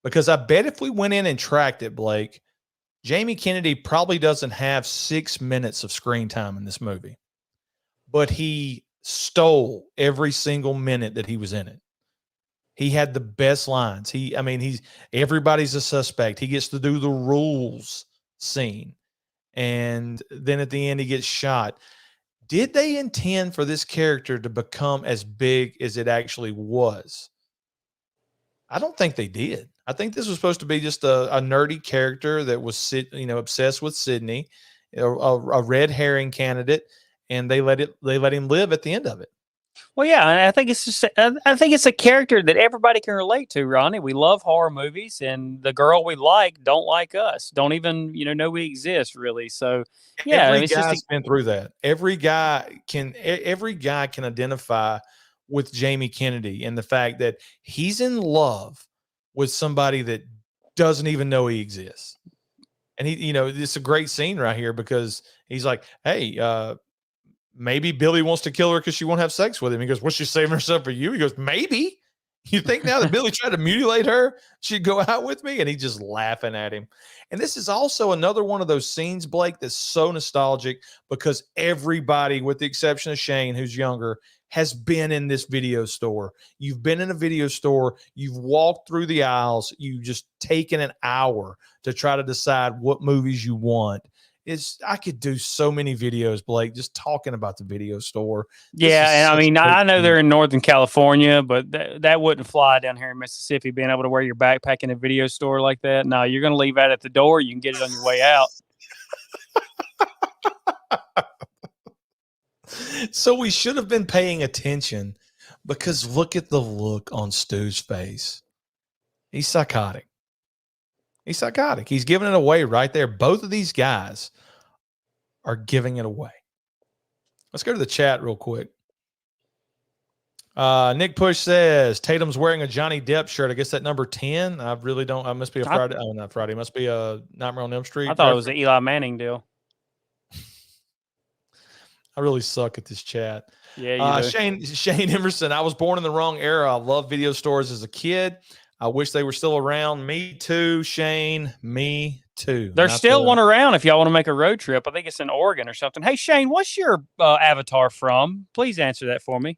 Because I bet if we went in and tracked it, Blake, Jamie Kennedy probably doesn't have 6 minutes of screen time in this movie, but he stole every single minute that he was in it. He had the best lines. Everybody's a suspect. He gets to do the rules scene. And then at the end, he gets shot. Did they intend for this character to become as big as it actually was? I don't think they did. I think this was supposed to be just a nerdy character that was, obsessed with Sydney, a red herring candidate, and they let him live at the end of it. Well, yeah, and I think it's a character that everybody can relate to, Ronnie. We love horror movies, and the girl we like don't like us, don't even know we exist, really. So yeah, every guy's been through that. Every guy can identify with Jamie Kennedy and the fact that he's in love with somebody that doesn't even know he exists. And it's a great scene right here because he's like, hey, maybe Billy wants to kill her because she won't have sex with him. He goes, "What's she saving herself for you?" He goes, "Maybe. You think now that Billy tried to mutilate her, she'd go out with me?" And he's just laughing at him. And this is also another one of those scenes, Blake, that's so nostalgic because everybody, with the exception of Shane, who's younger, has been in this video store. You've been in a video store. You've walked through the aisles. You've just taken an hour to try to decide what movies you want. I could do so many videos, Blake, just talking about the video store. Yeah, and I know they're in Northern California, but that wouldn't fly down here in Mississippi, being able to wear your backpack in a video store like that. No, you're going to leave that at the door. You can get it on your way out. So we should have been paying attention because look at the look on Stu's face. He's psychotic. He's giving it away right there. Both of these guys are giving it away. Let's go to the chat real quick. Nick Push says Tatum's wearing a Johnny Depp shirt. I guess that number 10. I really don't. I must be a Friday. Not Friday. It must be a Nightmare on Elm Street. I thought it was an Eli Manning deal. I really suck at this chat. Yeah, you do. Shane Emerson. I was born in the wrong era. I loved video stores as a kid. I wish they were still around. Me too, Shane. Me too. There's still one around if y'all want to make a road trip. I think it's in Oregon or something. Hey, Shane, what's your avatar from? Please answer that for me.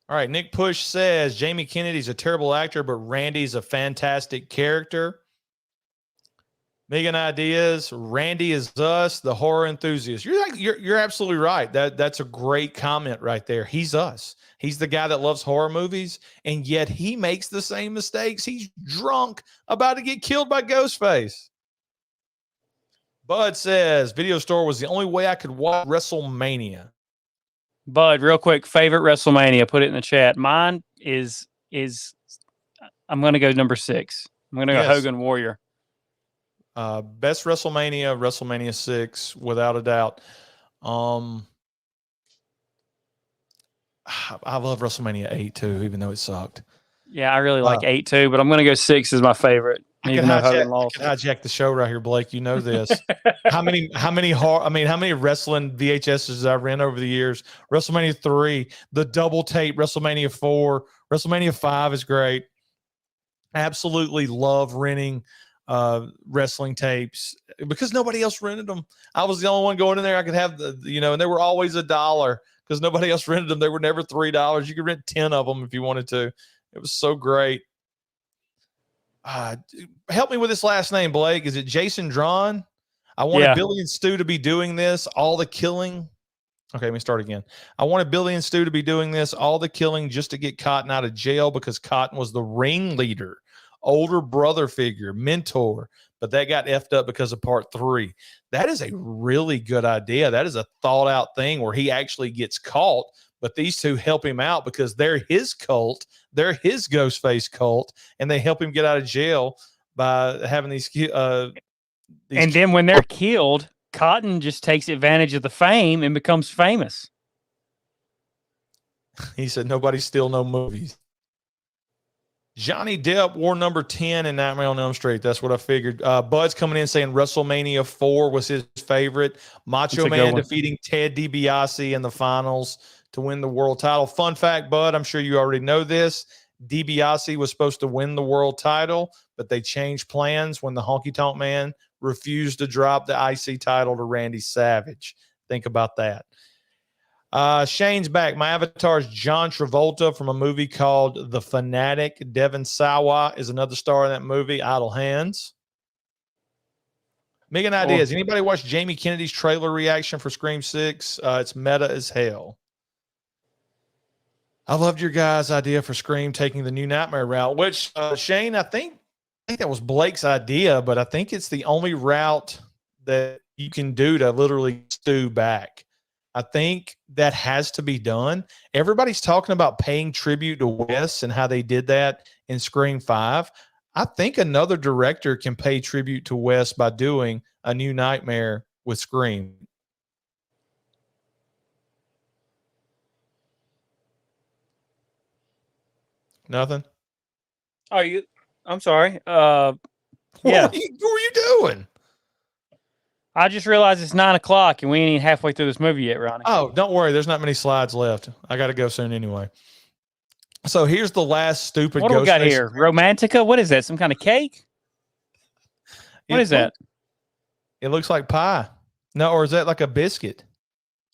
All right. Nick Push says Jamie Kennedy's a terrible actor, but Randy's a fantastic character. Megan Ideas, Randy is us, the horror enthusiast. You're absolutely right. That's a great comment right there. He's us. He's the guy that loves horror movies, and yet he makes the same mistakes. He's drunk, about to get killed by Ghostface. Bud says video store was the only way I could watch WrestleMania. Bud, real quick, favorite WrestleMania. Put it in the chat. Mine is I'm going to go number 6. I'm going to go Hogan Warrior. Best WrestleMania 6, without a doubt. I love WrestleMania 8 too, even though it sucked. Yeah, I really like 8 too, but I'm going to go 6 as my favorite. Even though Hogan lost. I can hijack the show right here, Blake. You know this. how many wrestling VHSs I ran over the years? WrestleMania 3, the double tape, WrestleMania 4, WrestleMania 5 is great. Absolutely love renting wrestling tapes because nobody else rented them. I was the only one going in there. I could have and they were always $1 because nobody else rented them. They were never $3. You could rent 10 of them if you wanted to. It was so great. Help me with this last name, Blake. Is it Jason Drawn? I wanted Billy and Stu to be doing this, all the killing. Okay, let me start again. I wanted Billy and Stu to be doing this, all the killing just to get Cotton out of jail because Cotton was the ringleader, older brother figure, mentor, but that got effed up because of part 3. That is a really good idea. That is a thought out thing where he actually gets caught, but these two help him out because they're his cult, they're his Ghostface cult, and they help him get out of jail by having these and then when they're killed, Cotton just takes advantage of the fame and becomes famous. He said, nobody steal no movies. Johnny Depp wore number 10 in Nightmare on Elm Street. That's what I figured. Bud's coming in saying WrestleMania 4 was his favorite. Macho Man defeating Ted DiBiase in the finals to win the world title. Fun fact, Bud, I'm sure you already know this. DiBiase was supposed to win the world title, but they changed plans when the Honky Tonk Man refused to drop the IC title to Randy Savage. Think about that. Shane's back. My avatar is John Travolta from a movie called The Fanatic. Devon Sawa is another star in that movie. Idle Hands. Megan Ideas. Anybody watch Jamie Kennedy's trailer reaction for Scream 6? It's meta as hell. I loved your guys' idea for Scream taking the new Nightmare route, which, Shane, I think that was Blake's idea, but I think it's the only route that you can do to literally stew back. I think that has to be done. Everybody's talking about paying tribute to Wes and how they did that in Scream 5. I think another director can pay tribute to Wes by doing a new Nightmare with Scream. Nothing? I'm sorry. What Yeah. were you doing? I just realized it's 9 o'clock and we ain't even halfway through this movie yet, Ronnie. Oh, don't worry. There's not many slides left. I got to go soon anyway. So here's the last stupid. What do we got here? Romantica? What is that? Some kind of cake? What is that? It looks like pie. No, or is that like a biscuit?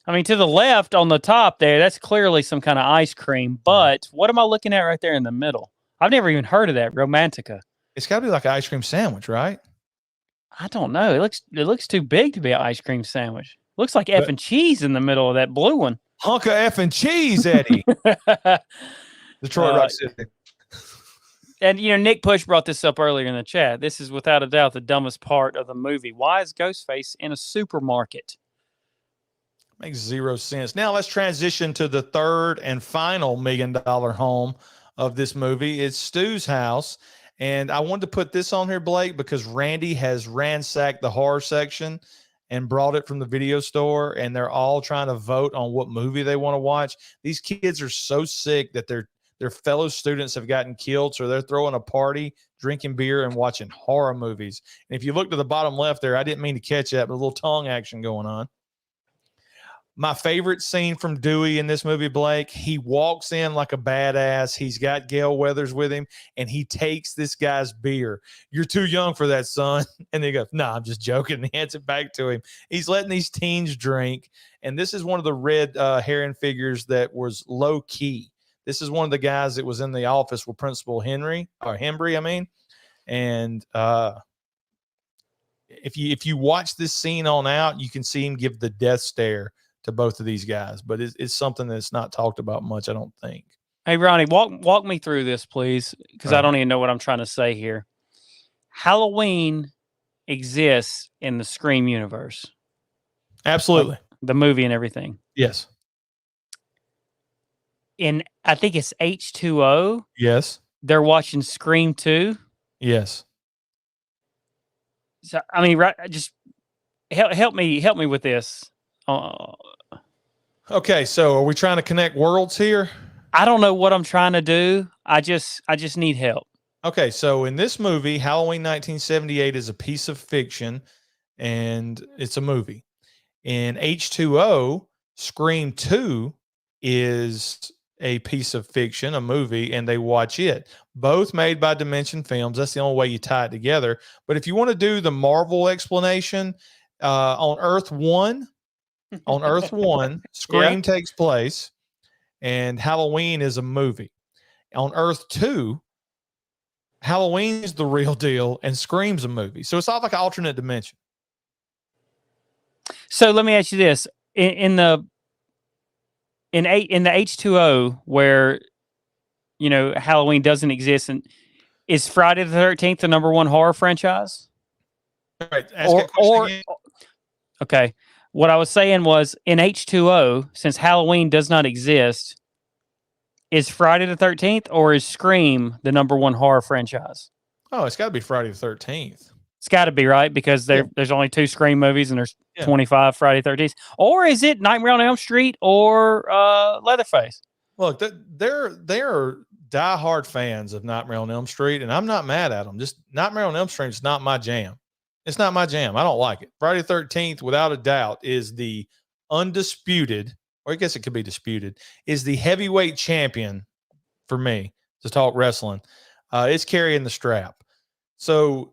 I mean, to the left on the top there, that's clearly some kind of ice cream. But what am I looking at right there in the middle? I've never even heard of that. Romantica. It's got to be like an ice cream sandwich, right? I don't know. It looks too big to be an ice cream sandwich. Looks like effing cheese in the middle of that blue one. Hunk of effing cheese, Eddie. Detroit Rock City. And, Nick Push brought this up earlier in the chat. This is without a doubt the dumbest part of the movie. Why is Ghostface in a supermarket? Makes zero sense. Now let's transition to the third and final $1 million home of this movie. It's Stu's house. And I wanted to put this on here, Blake, because Randy has ransacked the horror section and brought it from the video store, and they're all trying to vote on what movie they want to watch. These kids are so sick that their fellow students have gotten killed, so they're throwing a party, drinking beer, and watching horror movies. And if you look to the bottom left there, I didn't mean to catch that, but a little tongue action going on. My favorite scene from Dewey in this movie, Blake, he walks in like a badass. He's got Gail Weathers with him, and he takes this guy's beer. You're too young for that, son. And they go, nah, I'm just joking. And he hands it back to him. He's letting these teens drink. And this is one of the red herring figures that was low key. This is one of the guys that was in the office with Principal Hembry. And if you watch this scene on out, you can see him give the death stare to both of these guys, but it's something that's not talked about much, I don't think. Hey, Ronnie, walk me through this, please, because I don't even know what I'm trying to say here. Halloween exists in the Scream universe. Absolutely. Like the movie and everything. Yes. I think it's H2O. Yes. They're watching Scream 2. Yes. So, I mean, just help me with this. Okay, so are we trying to connect worlds here? I don't know what I'm trying to do. I just need help. Okay, so in this movie, Halloween 1978 is a piece of fiction, and it's a movie. In H2O, Scream 2 is a piece of fiction, a movie, and they watch it. Both made by Dimension Films. That's the only way you tie it together. But if you want to do the Marvel explanation, on Earth 1, Scream takes place, and Halloween is a movie. On Earth 2, Halloween is the real deal, and Scream's a movie. So it's all like an alternate dimension. So let me ask you this: in the in the H2O where Halloween doesn't exist, and is Friday the 13th the number one horror franchise? All right, ask that question again. Okay. What I was saying was in H2O, since Halloween does not exist, is Friday the 13th or is Scream the number one horror franchise? Oh, it's got to be Friday the 13th. It's got to be, right? Because there's only 2 Scream movies and there's 25 Friday 13th. Or is it Nightmare on Elm Street or Leatherface? Look, they're diehard fans of Nightmare on Elm Street, and I'm not mad at them. Just Nightmare on Elm Street is not my jam. It's not my jam. I don't like it. Friday the 13th, without a doubt, is the undisputed, or I guess it could be disputed, is the heavyweight champion for me to talk wrestling. It's carrying the strap. So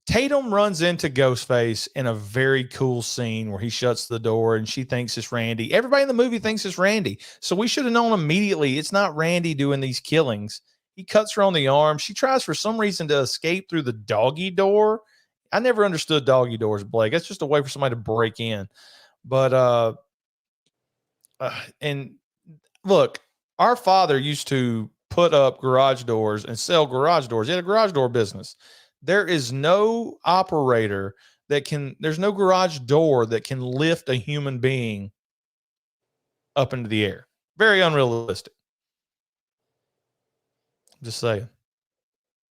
Tatum runs into Ghostface in a very cool scene where he shuts the door and she thinks it's Randy. Everybody in the movie thinks it's Randy. So we should have known immediately it's not Randy doing these killings. He cuts her on the arm. She tries for some reason to escape through the doggy door. I never understood doggy doors, Blake. That's just a way for somebody to break in. But and look, our father used to put up garage doors and sell garage doors. He had a garage door business. There is no operator there's no garage door that can lift a human being up into the air. Very unrealistic. Just saying.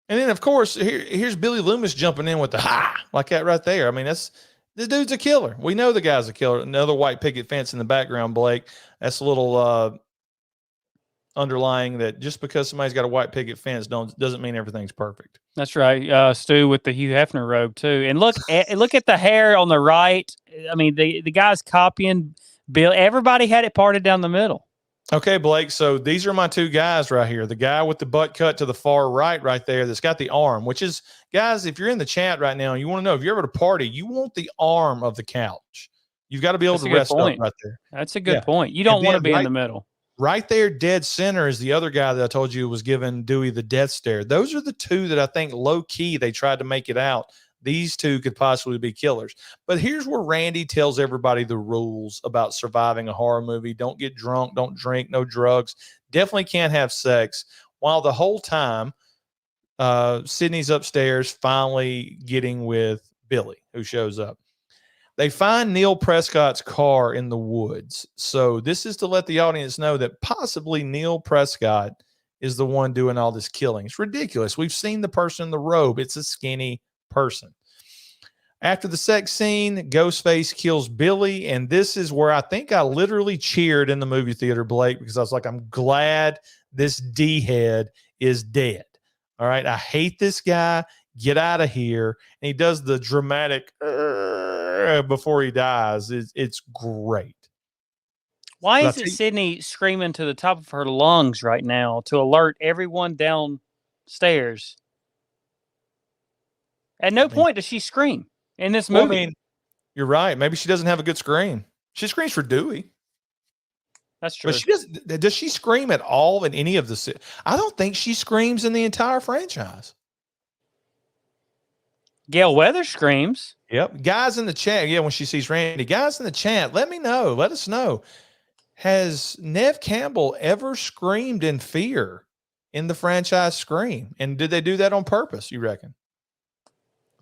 And then, of course, here's Billy Loomis jumping in with the ha, like that right there. I mean, this dude's a killer. We know the guy's a killer. Another white picket fence in the background, Blake. That's a little underlying that just because somebody's got a white picket fence doesn't mean everything's perfect. That's right. Stu with the Hugh Hefner robe too. And look at the hair on the right. I mean, the guy's copying Bill. Everybody had it parted down the middle. Okay, Blake. So these are my two guys right here. The guy with the butt cut to the far right there that's got the arm, which is, guys, if you're in the chat right now and you want to know, if you're ever at a party, you want the arm of the couch. You've got to be able to rest up right there. That's a good point. You don't want to be in the middle. Right there, dead center, is the other guy that I told you was giving Dewey the death stare. Those are the two that I think low key they tried to make it out. These two could possibly be killers. But here's where Randy tells everybody the rules about surviving a horror movie. Don't get drunk, don't drink, no drugs. Definitely can't have sex. While the whole time, Sydney's upstairs finally getting with Billy, who shows up. They find Neil Prescott's car in the woods. So this is to let the audience know that possibly Neil Prescott is the one doing all this killing. It's ridiculous. We've seen the person in the robe. It's a skinny person. After the sex scene, Ghostface kills Billy. And this is where I think I literally cheered in the movie theater, Blake, because I was like, I'm glad this D-head is dead. All right. I hate this guy. Get out of here. And he does the dramatic before he dies. It's great. Why isn't Sydney screaming to the top of her lungs right now to alert everyone downstairs? At no point does she scream in this movie. Well, I mean, you're right. Maybe she doesn't have a good scream. She screams for Dewey. That's true. But does she scream at all in any of the? I don't think she screams in the entire franchise. Gail Weathers screams. Yep. Guys in the chat. Yeah, when she sees Randy. Guys in the chat, let me know. Let us know. Has Neve Campbell ever screamed in fear in the franchise Scream? And did they do that on purpose, you reckon?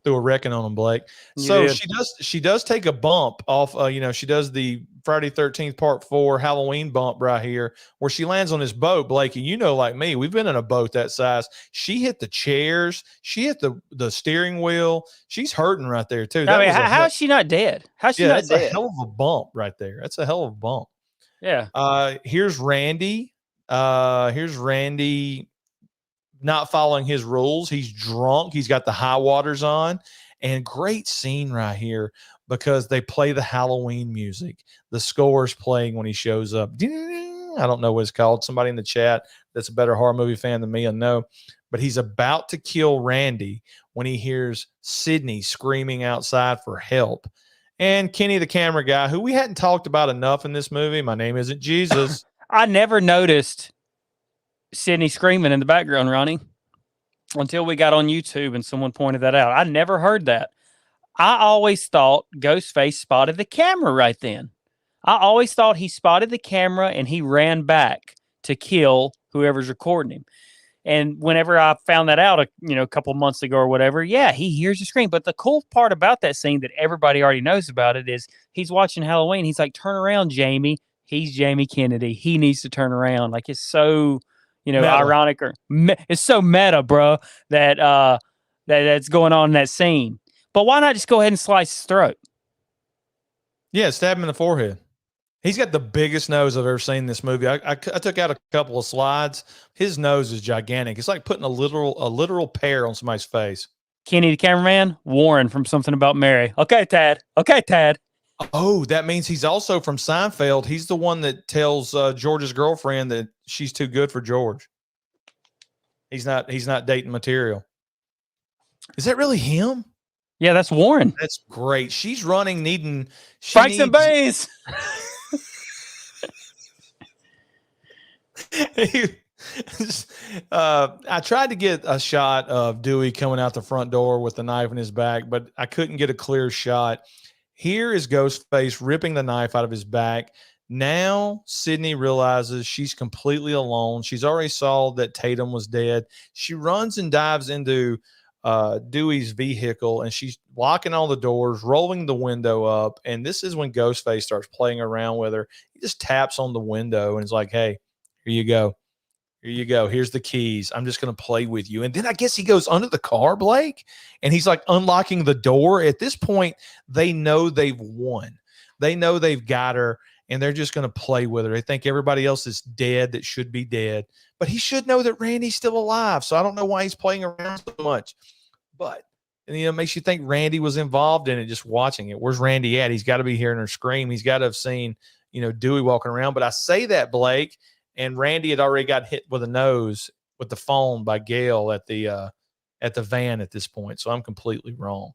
Threw a wrecking on them, Blake. So she does take a bump off, she does the Friday 13th Part 4 Halloween bump right here where she lands on this boat, Blake. And like me, we've been in a boat that size. She hit the chairs. She hit the steering wheel. She's hurting right there, too. How is she not dead? How's she not dead? That's a hell of a bump right there. That's a hell of a bump. Yeah. Here's Randy. Here's Randy not following his rules. He's drunk. He's got the high waters on. And great scene right here because they play the Halloween music. The score's playing when he shows up. I don't know what it's called. Somebody in the chat that's a better horror movie fan than me, I know. But he's about to kill Randy when he hears Sydney screaming outside for help. And Kenny, the camera guy, who we hadn't talked about enough in this movie. My name isn't Jesus. I never noticed Sydney screaming in the background, Ronnie, until we got on YouTube and someone pointed that out. I never heard that. I always thought Ghostface spotted the camera right then. I always thought he spotted the camera and he ran back to kill whoever's recording him. And whenever I found that out, a couple months ago or whatever, yeah, he hears the scream. But the cool part about that scene that everybody already knows about it is he's watching Halloween. He's like, turn around, Jamie. He's Jamie Kennedy. He needs to turn around. Like, it's so, Meta. ironic it's so meta, bro, that's going on in that scene. But why not just go ahead and slice his throat? Yeah, stab him in the forehead. He's got the biggest nose I've ever seen in this movie. I took out a couple of slides. His nose is gigantic. It's like putting a literal pear on somebody's face. Kenny, the cameraman, Warren from Something About Mary. Okay, Tad. Oh, that means he's also from Seinfeld. He's the one that tells George's girlfriend that she's too good for George. He's not dating material. Is that really him? Yeah, that's Warren. That's great. She's running, needing Franks and Bays. I tried to get a shot of Dewey coming out the front door with the knife in his back, but I couldn't get a clear shot. Here is Ghostface ripping the knife out of his back. Now Sydney realizes she's completely alone. She's already saw that Tatum was dead. She runs and dives into Dewey's vehicle, and she's locking all the doors, rolling the window up. And this is when Ghostface starts playing around with her. He just taps on the window and is like, hey, here you go. Here you go. Here's the keys. I'm just going to play with you. And then I guess he goes under the car, Blake, and he's like unlocking the door. At this point, they know they've won. They know they've got her, and they're just going to play with her. They think everybody else is dead that should be dead. But he should know that Randy's still alive. So I don't know why he's playing around so much. But, and, it makes you think Randy was involved in it, just watching it. Where's Randy at? He's got to be hearing her scream. He's got to have seen, Dewey walking around. But I say that, Blake, and Randy had already got hit with a nose with the phone by Gail at the van at this point. So I'm completely wrong.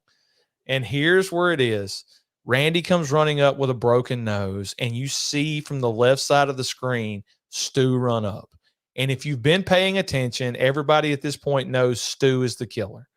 And here's where it is. Randy comes running up with a broken nose, and you see from the left side of the screen, Stu run up. And if you've been paying attention, everybody at this point knows Stu is the killer.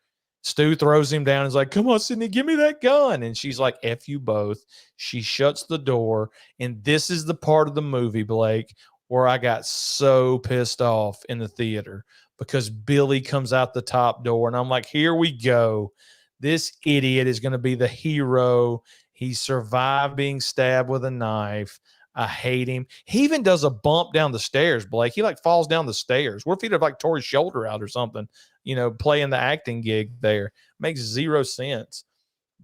Stu throws him down and is like, come on, Sydney, give me that gun. And she's like, F you both. She shuts the door. And this is the part of the movie, Blake, where I got so pissed off in the theater because Billy comes out the top door. And I'm like, here we go. This idiot is going to be the hero. He survived being stabbed with a knife. I hate him. He even does a bump down the stairs, Blake. He falls down the stairs. What if he'd have tore his shoulder out or something, playing the acting gig there? Makes zero sense.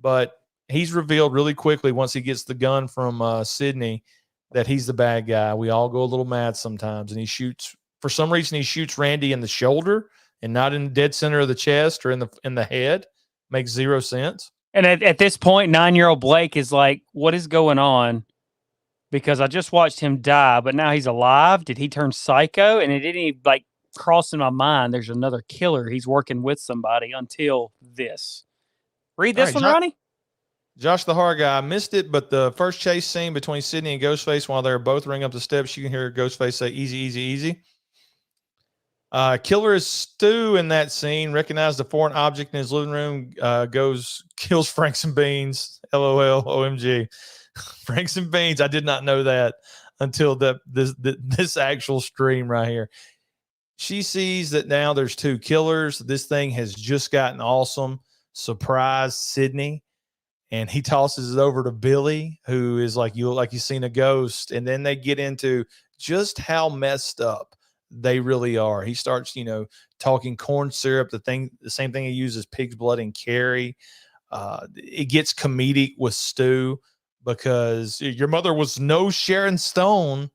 But he's revealed really quickly once he gets the gun from Sydney that he's the bad guy. We all go a little mad sometimes. And for some reason, he shoots Randy in the shoulder and not in the dead center of the chest or in the head. Makes zero sense. And at this point, 9-year-old Blake is like, what is going on? Because I just watched him die, but now he's alive. Did he turn psycho? And it didn't even cross in my mind there's another killer. He's working with somebody until this. Read this one, Ronnie. Josh the Horror Guy. I missed it, but the first chase scene between Sydney and Ghostface while they're both running up the steps, you can hear Ghostface say, easy, easy, easy. Killer is Stu in that scene. Recognized a foreign object in his living room. Kills Franks and Beans. LOL. OMG. Franks and Beans. I did not know that until this actual stream right here. She sees that now there's two killers. This thing has just gotten awesome. Surprise Sydney. And he tosses it over to Billy, who is like, you look like you've seen a ghost. And then they get into just how messed up they really are. He starts, talking corn syrup, the same thing he uses pig's blood and Carrie. It gets comedic with Stu because your mother was no Sharon Stone.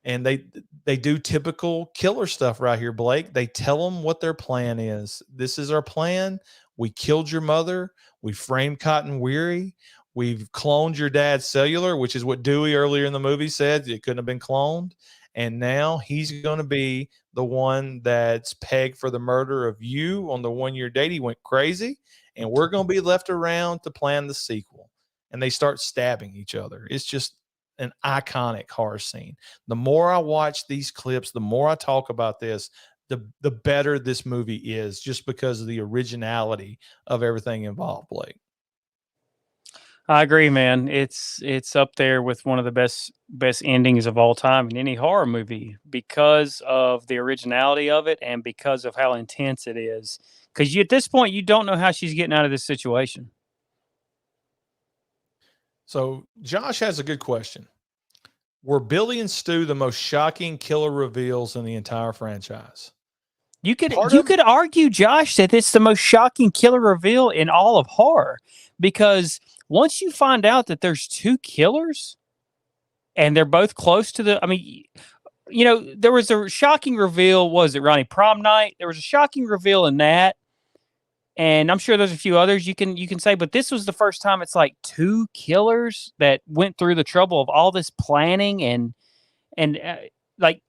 And they do typical killer stuff right here, Blake. They tell them what their plan is. This is our plan. We killed your mother. We framed Cotton Weary. We've cloned your dad's cellular, which is what Dewey earlier in the movie said. It couldn't have been cloned. And now he's going to be the one that's pegged for the murder of you on the one your daddy went crazy. And we're going to be left around to plan the sequel. And they start stabbing each other. It's just an iconic horror scene. The more I watch these clips, the more I talk about this, the better this movie is, just because of the originality of everything involved, Blake. I agree, man. It's up there with one of the best endings of all time in any horror movie because of the originality of it and because of how intense it is. Because at this point, you don't know how she's getting out of this situation. So Josh has a good question. Were Billy and Stu the most shocking killer reveals in the entire franchise? You could Part you of- could argue, Josh, that it's the most shocking killer reveal in all of horror because once you find out that there's two killers and they're both close to the, I mean, there was a shocking reveal. Was it Ronnie Prom Night? There was a shocking reveal in that, and I'm sure there's a few others you can say, but this was the first time it's like two killers that went through the trouble of all this planning and like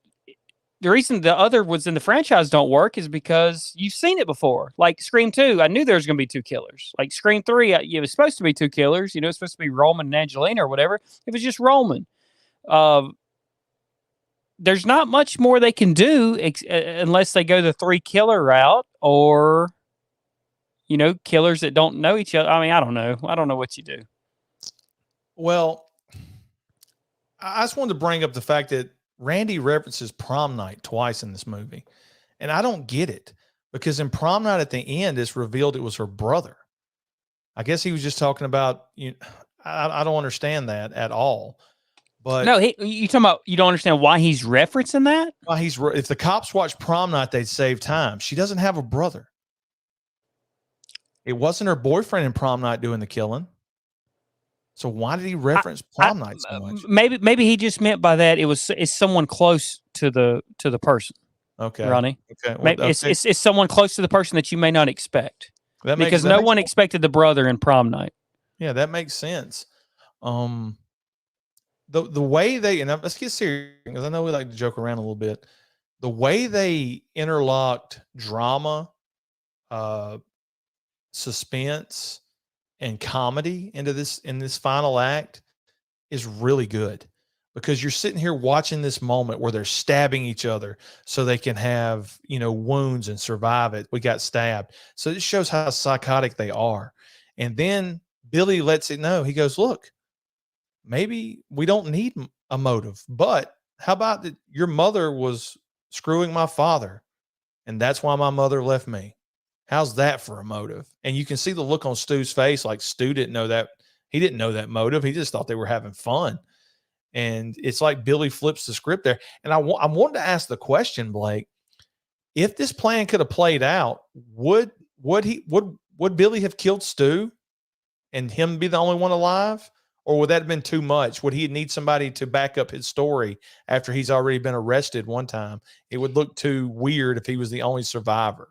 the reason the other ones in the franchise don't work is because you've seen it before. Like Scream 2, I knew there was going to be two killers. Like Scream 3, it was supposed to be two killers. It's supposed to be Roman and Angelina or whatever. It was just Roman. There's not much more they can do unless they go the three killer route or, killers that don't know each other. I mean, I don't know. I don't know what you do. Well, I just wanted to bring up the fact that Randy references prom night twice in this movie. And I don't get it because in prom night at the end, it's revealed it was her brother. I guess he was just talking about, I don't understand that at all. But no, you talking about you don't understand why he's referencing that? Why if the cops watched prom night, they'd save time. She doesn't have a brother. It wasn't her boyfriend in prom night doing the killing. So why did he reference prom night so much? Maybe he just meant by that it's someone close to the person. Okay, Ronnie. Okay, well, okay. It's someone close to the person that you may not expect because no one expected the brother in prom night. Yeah, that makes sense. The way they, and let's get serious because I know we like to joke around a little bit. The way they interlocked drama, suspense, and comedy in this final act is really good because you're sitting here watching this moment where they're stabbing each other so they can have, wounds and survive it. We got stabbed. So this shows how psychotic they are. And then Billy lets it know. He goes, look, maybe we don't need a motive, but how about that your mother was screwing my father and that's why my mother left me. How's that for a motive? And you can see the look on Stu's face. Like Stu didn't know that. He didn't know that motive. He just thought they were having fun. And it's like Billy flips the script there. And I wanted to ask the question, Blake, if this plan could have played out, would Billy have killed Stu and him be the only one alive? Or would that have been too much? Would he need somebody to back up his story after he's already been arrested one time? It would look too weird if he was the only survivor.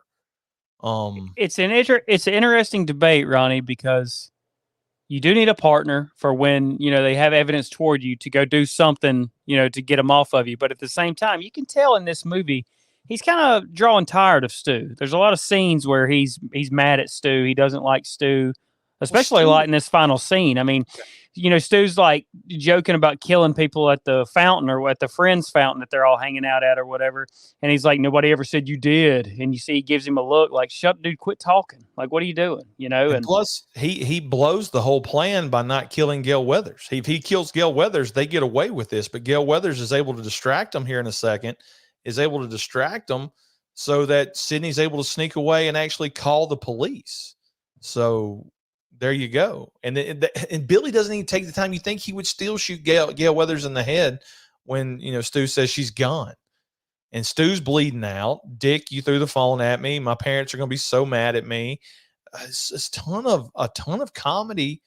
It's an interesting debate, Ronnie, because you do need a partner for when, they have evidence toward you to go do something, to get them off of you. But at the same time, you can tell in this movie, he's kind of drawing tired of Stu. There's a lot of scenes where he's mad at Stu. He doesn't like Stu, especially like in this final scene. I mean, Stu's like joking about killing people at the fountain or at the friend's fountain that they're all hanging out at or whatever. And he's like, nobody ever said you did. And you see, he gives him a look like, shut, dude, quit talking. Like, what are you doing? And plus he blows the whole plan by not killing Gail Weathers. If he kills Gail Weathers, they get away with this, but Gail Weathers is able to distract them here in a second, is able to distract them so that Sydney's able to sneak away and actually call the police. So there you go. And Billy doesn't even take the time. You think he would still shoot Gail Weathers in the head when, Stu says she's gone. And Stu's bleeding out. Dick, you threw the phone at me. My parents are going to be so mad at me. It's a ton of comedy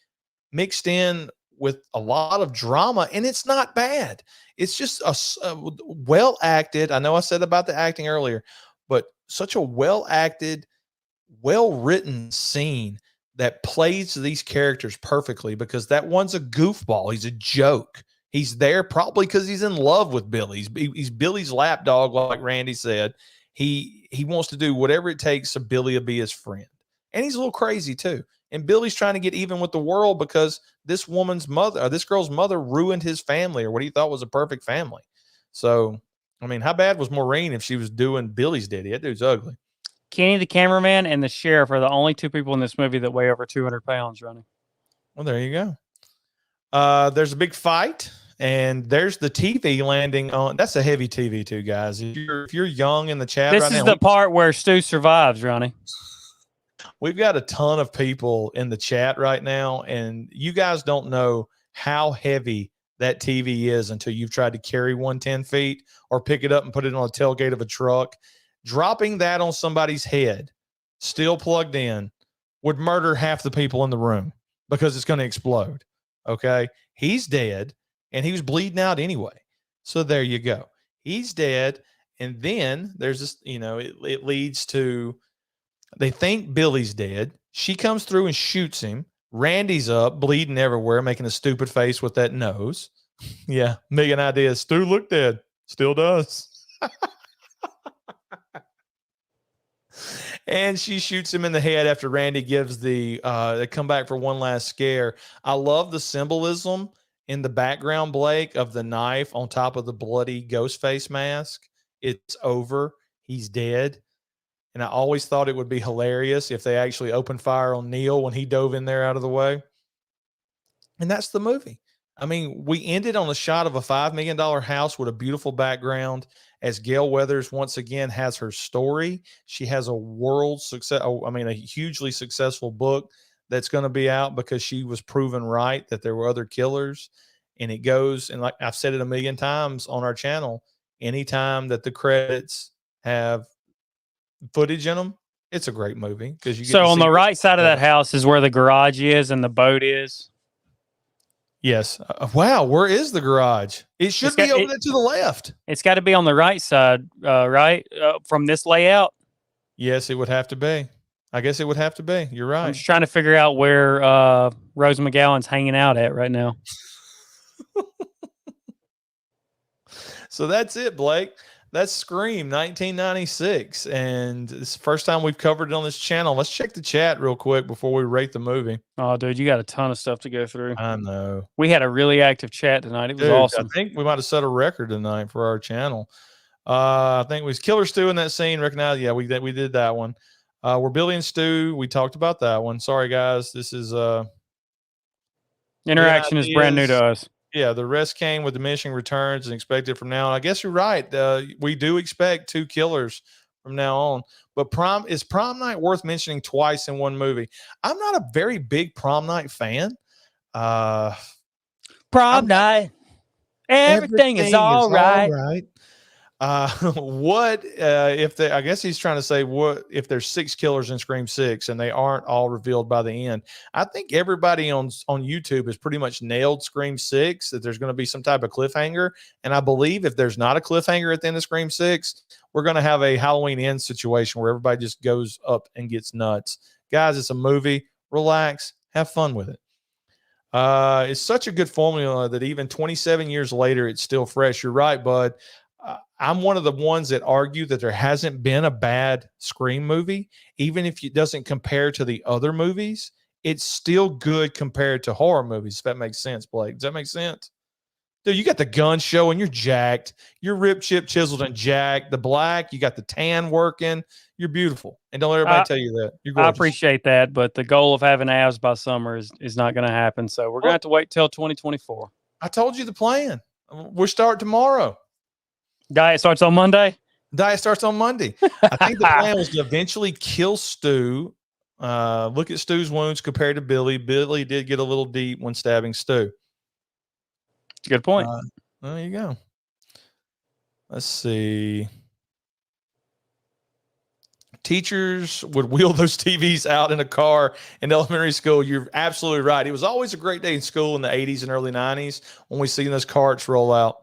mixed in with a lot of drama, and it's not bad. It's just a well acted. I know I said about the acting earlier, but such a well acted, well written scene that plays these characters perfectly because that one's a goofball. He's a joke. He's there probably because he's in love with Billy. He's Billy's lapdog, like Randy said. He wants to do whatever it takes so Billy will be his friend. And he's a little crazy too. And Billy's trying to get even with the world because this girl's mother ruined his family or what he thought was a perfect family. So, I mean, how bad was Maureen if she was doing Billy's daddy? That dude's ugly. Kenny, the cameraman, and the sheriff are the only two people in this movie that weigh over 200 pounds, Ronnie. Well, there you go. There's a big fight, and there's the TV landing on. That's a heavy TV too, guys. If you're young in the chat This right is now, the part where Stu survives, Ronnie. we've got a ton of people in the chat right now, and you guys don't know how heavy that TV is until you've tried to carry 110 feet or pick it up and put it on a tailgate of a truck. Dropping that on somebody's head, still plugged in, would murder half the people in the room because it's going to explode. Okay. He's dead, and he was bleeding out anyway. So there you go. He's dead. And then there's this, it leads to, they think Billy's dead. She comes through and shoots him. Randy's up, bleeding everywhere, making a stupid face with that nose. Yeah, million ideas. Stu looked dead. Still does. And she shoots him in the head after Randy gives they come back for one last scare. I love the symbolism in the background, Blake, of the knife on top of the bloody ghost face mask. It's over. He's dead. And I always thought it would be hilarious if they actually opened fire on Neil when he dove in there out of the way. And that's the movie. I mean, we ended on a shot of a $5 million house with a beautiful background as Gail Weathers once again has her story. She has a hugely successful book that's going to be out because she was proven right that there were other killers. And it goes, and like I've said it a million times on our channel, anytime that the credits have footage in them, it's a great movie because you get So to on see the right side of that house is where the garage is and the boat is. Yes. Wow. Where is the garage? It should be over there to the left. It's got to be on the right side, right? From this layout. Yes, it would have to be. I guess it would have to be. You're right. I'm just trying to figure out where Rose McGowan's hanging out at right now. So that's it, Blake. That's Scream 1996. And it's the first time we've covered it on this channel. Let's check the chat real quick before we rate the movie. Oh, dude, you got a ton of stuff to go through. I know. We had a really active chat tonight. It was awesome. I think we might have set a record tonight for our channel. I think it was Killer Stu in that scene. Recognize? Yeah, we did that one. We're Billy and Stu. We talked about that one. Sorry, guys. This is interaction is brand new to us. Yeah, the rest came with diminishing returns and expected from now on. I guess you're right. We do expect 2 killers from now on. But is prom night worth mentioning twice in one movie? I'm not a very big prom night fan. Prom night. Everything is all right. What if I guess he's trying to say what if there's 6 killers in Scream 6 and they aren't all revealed by the end? I think everybody on YouTube has pretty much nailed Scream 6 that there's going to be some type of cliffhanger. And I believe if there's not a cliffhanger at the end of Scream 6, we're going to have a Halloween Ends situation where everybody just goes up and gets nuts. Guys, it's a movie. Relax, have fun with it. It's such a good formula that even 27 years later, it's still fresh. You're right, bud. I'm one of the ones that argue that there hasn't been a bad Scream movie. Even if it doesn't compare to the other movies, it's still good compared to horror movies, if that makes sense, Blake. Does that make sense? Dude, you got the gun show and you're jacked. You're ripped, chipped, chiseled, and jacked. The black, you got the tan working. You're beautiful. And don't let everybody tell you that. You're gorgeous. I appreciate that, but the goal of having abs by summer is not going to happen. So we're going to have to wait till 2024. I told you the plan. We'll start tomorrow. Diet starts on Monday? Diet starts on Monday. I think the plan was to eventually kill Stu. Look at Stu's wounds compared to Billy. Billy did get a little deep when stabbing Stu. Good point. There you go. Let's see. Teachers would wheel those TVs out in a car in elementary school. You're absolutely right. It was always a great day in school in the 80s and early 90s when we seen those carts roll out.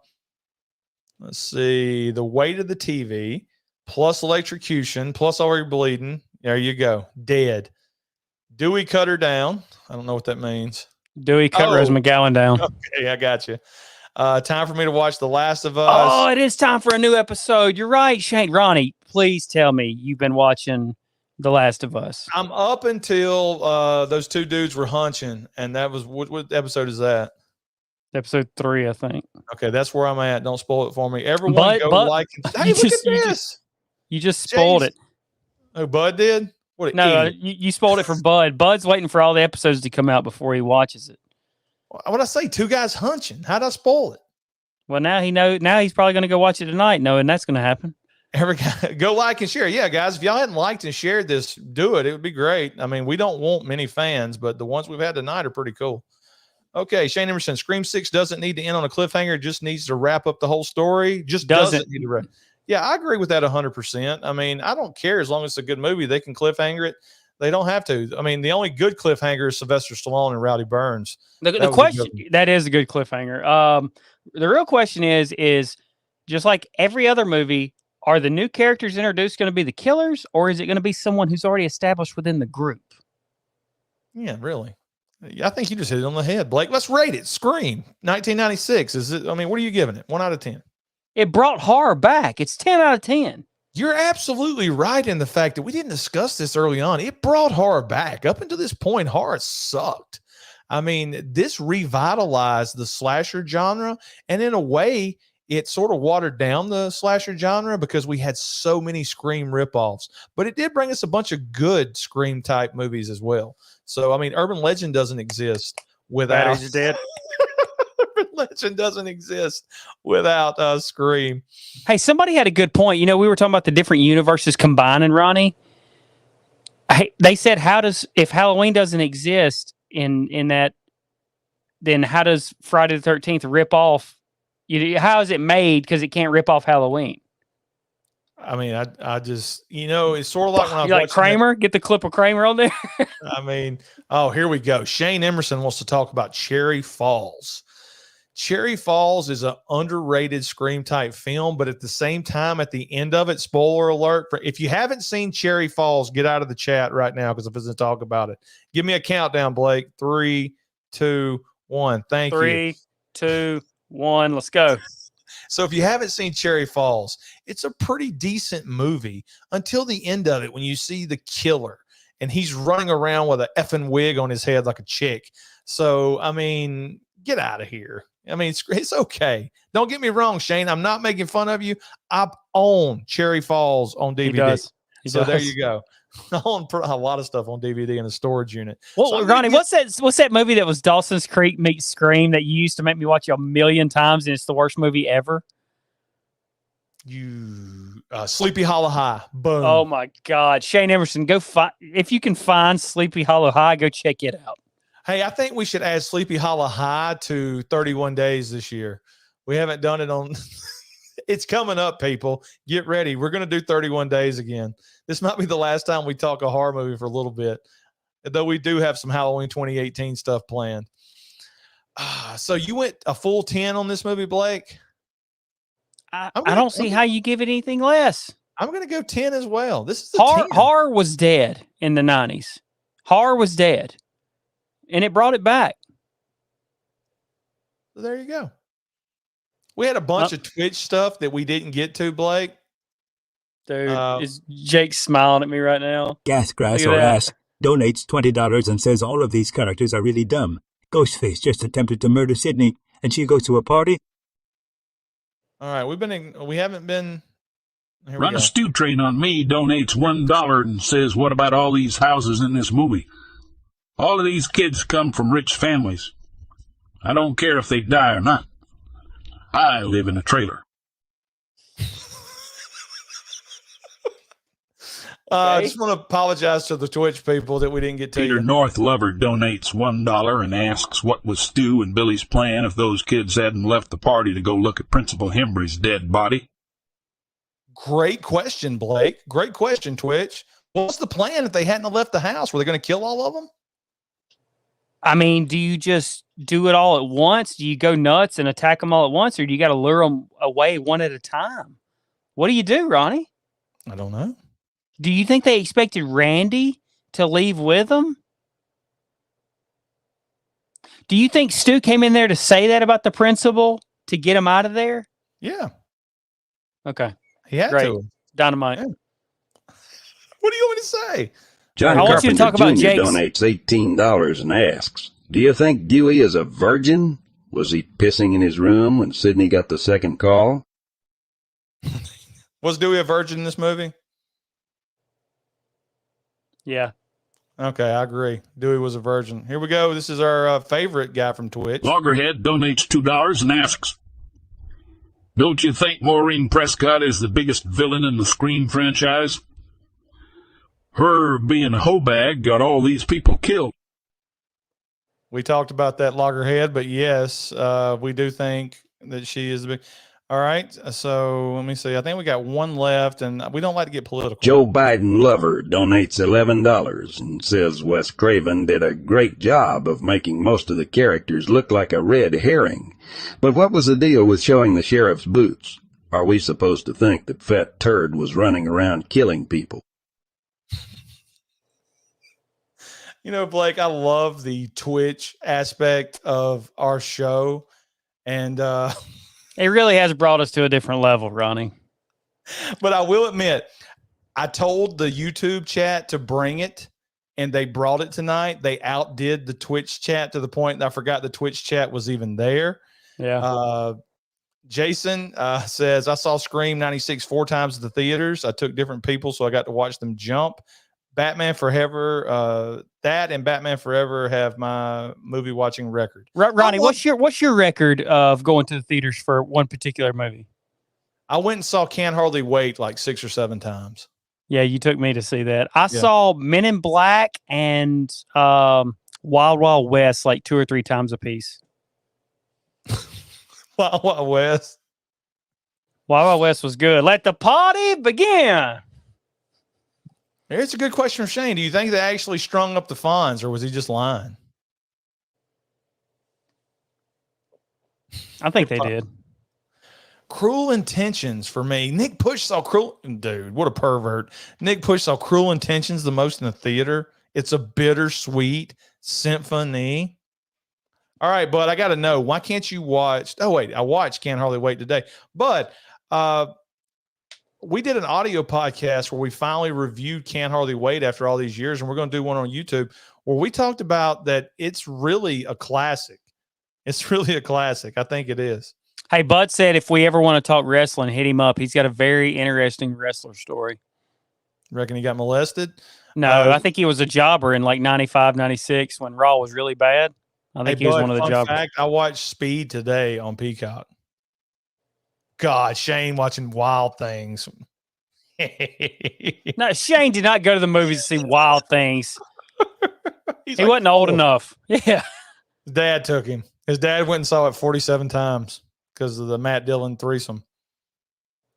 Let's see. The weight of the TV plus electrocution plus already bleeding. There you go. Dead. Dewey cut her down. I don't know what that means. Dewey cut Rose McGowan down. Okay, I got you. Time for me to watch The Last of Us. Oh, it is time for a new episode. You're right, Shane. Ronnie, please tell me you've been watching The Last of Us. I'm up until those 2 dudes were hunching, and that was what episode is that? Episode 3, I think. Okay, that's where I'm at. Don't spoil it for me. Everyone go like and hey, look at this. You just spoiled it. Oh, Bud did? What? No, you spoiled it for Bud. Bud's waiting for all the episodes to come out before he watches it. What I say? Two guys hunching. How'd I spoil it? Well, now he know. Now he's probably going to go watch it tonight, knowing that's going to happen. Every guy, go like and share. Yeah, guys, if y'all hadn't liked and shared this, do it. It would be great. I mean, we don't want many fans, but the ones we've had tonight are pretty cool. Okay, Shane Emerson, Scream 6 doesn't need to end on a cliffhanger. It just needs to wrap up the whole story. Just doesn't need to wrap. Yeah, I agree with that 100%. I mean, I don't care as long as it's a good movie. They can cliffhanger it. They don't have to. I mean, the only good cliffhanger is Sylvester Stallone and Rowdy Burns. The question, that is a good cliffhanger. The real question is just like every other movie, are the new characters introduced going to be the killers, or is it going to be someone who's already established within the group? Yeah, really. I think you just hit it on the head, Blake. Let's rate it. Scream, 1996. Is it? I mean, what are you giving it? 1 out of 10. It brought horror back. It's 10 out of 10. You're absolutely right in the fact that we didn't discuss this early on. It brought horror back. Up until this point, horror sucked. I mean, this revitalized the slasher genre, and in a way, it sort of watered down the slasher genre because we had so many Scream ripoffs. But it did bring us a bunch of good Scream-type movies as well. So, I mean, Urban Legend doesn't exist without... Batteries dead. Urban Legend doesn't exist without Scream. Hey, somebody had a good point. You know, we were talking about the different universes combining, Ronnie. They said, if Halloween doesn't exist in that, then how does Friday the 13th rip off? How is it made? Because it can't rip off Halloween. I mean, I just, it's sort of like when I was like Kramer. Get the clip of Kramer on there. I mean, oh, here we go. Shane Emerson wants to talk about Cherry Falls. Cherry Falls is an underrated Scream type film, but at the same time, at the end of it, spoiler alert, if you haven't seen Cherry Falls, get out of the chat right now because I'm going to talk about it. Give me a countdown, Blake. 3, 2, 1. Thank you. 3, 2, 1. Let's go. So if you haven't seen Cherry Falls, it's a pretty decent movie until the end of it when you see the killer and he's running around with an effing wig on his head like a chick. So, I mean, get out of here. I mean, it's okay. Don't get me wrong, Shane. I'm not making fun of you. I own Cherry Falls on DVD. He so does. There you go. I own a lot of stuff on DVD in a storage unit. Well, so Ronnie, what's that movie that was Dawson's Creek meets Scream that you used to make me watch a million times and it's the worst movie ever? Sleepy Hollow High. Boom. Oh my God. Shane Emerson, if you can find Sleepy Hollow High, go check it out. Hey, I think we should add Sleepy Hollow High to 31 Days this year. We haven't done it on. It's coming up, people. Get ready. We're going to do 31 Days again. This might be the last time we talk a horror movie for a little bit, though we do have some Halloween 2018 stuff planned. So you went a full 10 on this movie, Blake? I don't see how you give it anything less. I'm going to go 10 as well. This is the horror was dead in the 90s. Horror was dead. And it brought it back. So there you go. We had a bunch of Twitch stuff that we didn't get to, Blake. Dude, is Jake smiling at me right now? Gas, grass, or ass donates $20 and says all of these characters are really dumb. Ghostface just attempted to murder Sydney, and she goes to a party. All right, we haven't been. Run a stew train on me donates $1 and says, what about all these houses in this movie? All of these kids come from rich families. I don't care if they die or not. I live in a trailer. I just want to apologize to the Twitch people that we didn't get to. Peter North Lover donates $1 and asks what was Stu and Billy's plan if those kids hadn't left the party to go look at Principal Hembry's dead body. Great question, Blake. Great question, Twitch. What's the plan if they hadn't left the house? Were they going to kill all of them? I mean, do you just do it all at once? Do you go nuts and attack them all at once, or do you got to lure them away one at a time? What do you do, Ronnie? I don't know. Do you think they expected Randy to leave with them? Do you think Stu came in there to say that about the principal to get him out of there? Yeah. Okay. He had Great. to. Dynamite. Yeah. What do you want me to say? John I want you to talk Carpenter about Jr. Jake's. donates $18 and asks, do you think Dewey is a virgin? Was he pissing in his room when Sidney got the second call? Was Dewey a virgin in this movie? Yeah. Okay, I agree. Dewey was a virgin. Here we go. This is our favorite guy from Twitch. Loggerhead donates $2 and asks, don't you think Maureen Prescott is the biggest villain in the Scream franchise? Her being a hoe bag got all these people killed. We talked about that loggerhead, but yes, we do think that she is the big. All right, so let me see. I think we got one left, and we don't like to get political. Joe Biden lover donates $11 and says Wes Craven did a great job of making most of the characters look like a red herring. But what was the deal with showing the sheriff's boots? Are we supposed to think that Fat Turd was running around killing people? You know, Blake, I love the Twitch aspect of our show, and It really has brought us to a different level, Ronnie. but I will admit, I told the YouTube chat to bring it, and they brought it tonight. They outdid the Twitch chat to the point that I forgot the Twitch chat was even there. Yeah. Jason says, I saw Scream 96 4 times at the theaters. I took different people, so I got to watch them jump. Batman Forever, that and Batman Forever have my movie watching record. Ronnie, what's your record of going to the theaters for one particular movie? I went and saw Can't Hardly Wait like 6 or 7 times. Yeah, you took me to see that. I saw Men in Black and Wild Wild West like 2 or 3 times a piece. Wild Wild West. Wild Wild West was good. Let the party begin. Here's a good question from Shane. Do you think they actually strung up the Fonz, or was he just lying? I think they did. Cruel Intentions for me. Nick Push saw Cruel. Dude, what a pervert. Nick Push saw Cruel Intentions the most in the theater. It's a bittersweet symphony. All right, bud, I got to know. Why can't you watch? Oh, wait, I watched Can't Hardly Wait today. But we did an audio podcast where we finally reviewed Can't Hardly Wait after all these years, and we're going to do one on YouTube where we talked about that it's really a classic. It's really a classic. I think it is. Hey, Bud said if we ever want to talk wrestling, hit him up. He's got a very interesting wrestler story. Reckon he got molested? No, I think he was a jobber in like 95, 96 when Raw was really bad. I think he was one of the jobbers. Fact, I watched Speed today on Peacock. God, Shane watching Wild Things. No, Shane did not go to the movies to see Wild Things. He like, wasn't old enough. Yeah. His dad took him. His dad went and saw it 47 times because of the Matt Dillon threesome.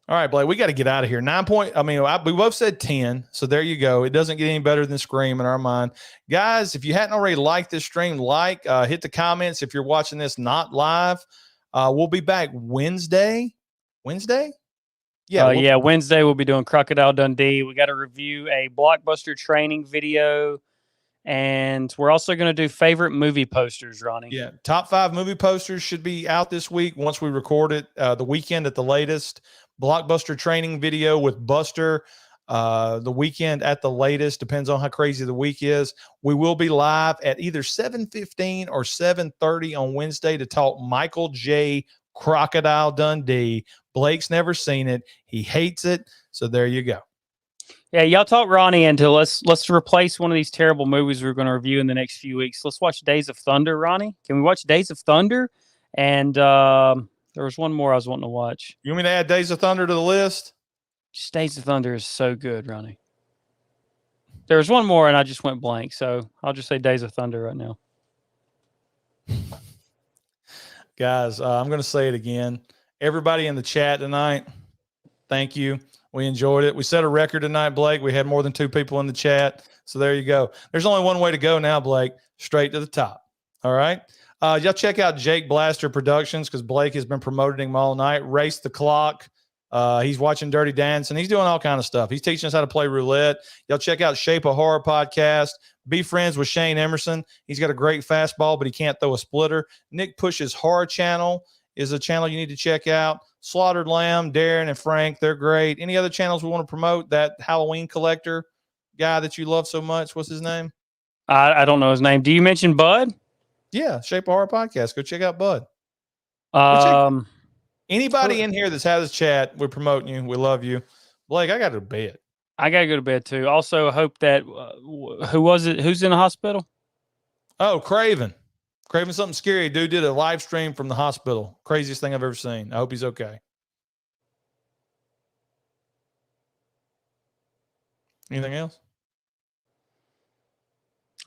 All right, Blake, we got to get out of here. We both said 10, so there you go. It doesn't get any better than Scream in our mind. Guys, if you hadn't already liked this stream, hit the comments if you're watching this not live. We'll be back Wednesday. Wednesday? Yeah. Wednesday we'll be doing Crocodile Dundee. We got to review a Blockbuster training video, and we're also going to do favorite movie posters, Ronnie. Yeah, top 5 movie posters should be out this week once we record it, the weekend at the latest. Blockbuster training video with Buster, the weekend at the latest. Depends on how crazy the week is. We will be live at either 7:15 or 7:30 on Wednesday to talk Michael J. Crocodile Dundee. Blake's never seen it. He hates it. So there you go. Yeah, y'all talk Ronnie into let's replace one of these terrible movies we're going to review in the next few weeks. Let's watch Days of Thunder, Ronnie. Can we watch Days of Thunder? And there was one more I was wanting to watch. You want me to add Days of Thunder to the list? Just Days of Thunder is so good, Ronnie. There was one more and I just went blank. So I'll just say Days of Thunder right now. Guys, I'm going to say it again. Everybody in the chat tonight, thank you. We enjoyed it. We set a record tonight, Blake. We had more than 2 people in the chat. So there you go. There's only one way to go now, Blake, straight to the top. All right. Y'all check out Jake Blaster Productions because Blake has been promoting him all night. Race the Clock. He's watching Dirty Dancing. He's doing all kind of stuff. He's teaching us how to play roulette. Y'all check out Shape of Horror podcast. Be friends with Shane Emerson. He's got a great fastball, but he can't throw a splitter. Nick Push's Horror Channel is a channel you need to check out. Slaughtered Lamb, Darren and Frank, they're great. Any other channels we want to promote? That Halloween collector guy that you love so much, what's his name? I don't know his name. Do you mention Bud? Yeah, Shape of Horror podcast. Go check out Bud. Anybody in here that's had this chat, we're promoting you. We love you. Blake, I got to bed. I gotta go to bed too. Also, hope that who was it? Who's in the hospital? Oh, Craven. Craven, something scary. Dude did a live stream from the hospital. Craziest thing I've ever seen. I hope he's okay. Anything else?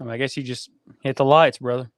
I guess you just hit the lights, brother.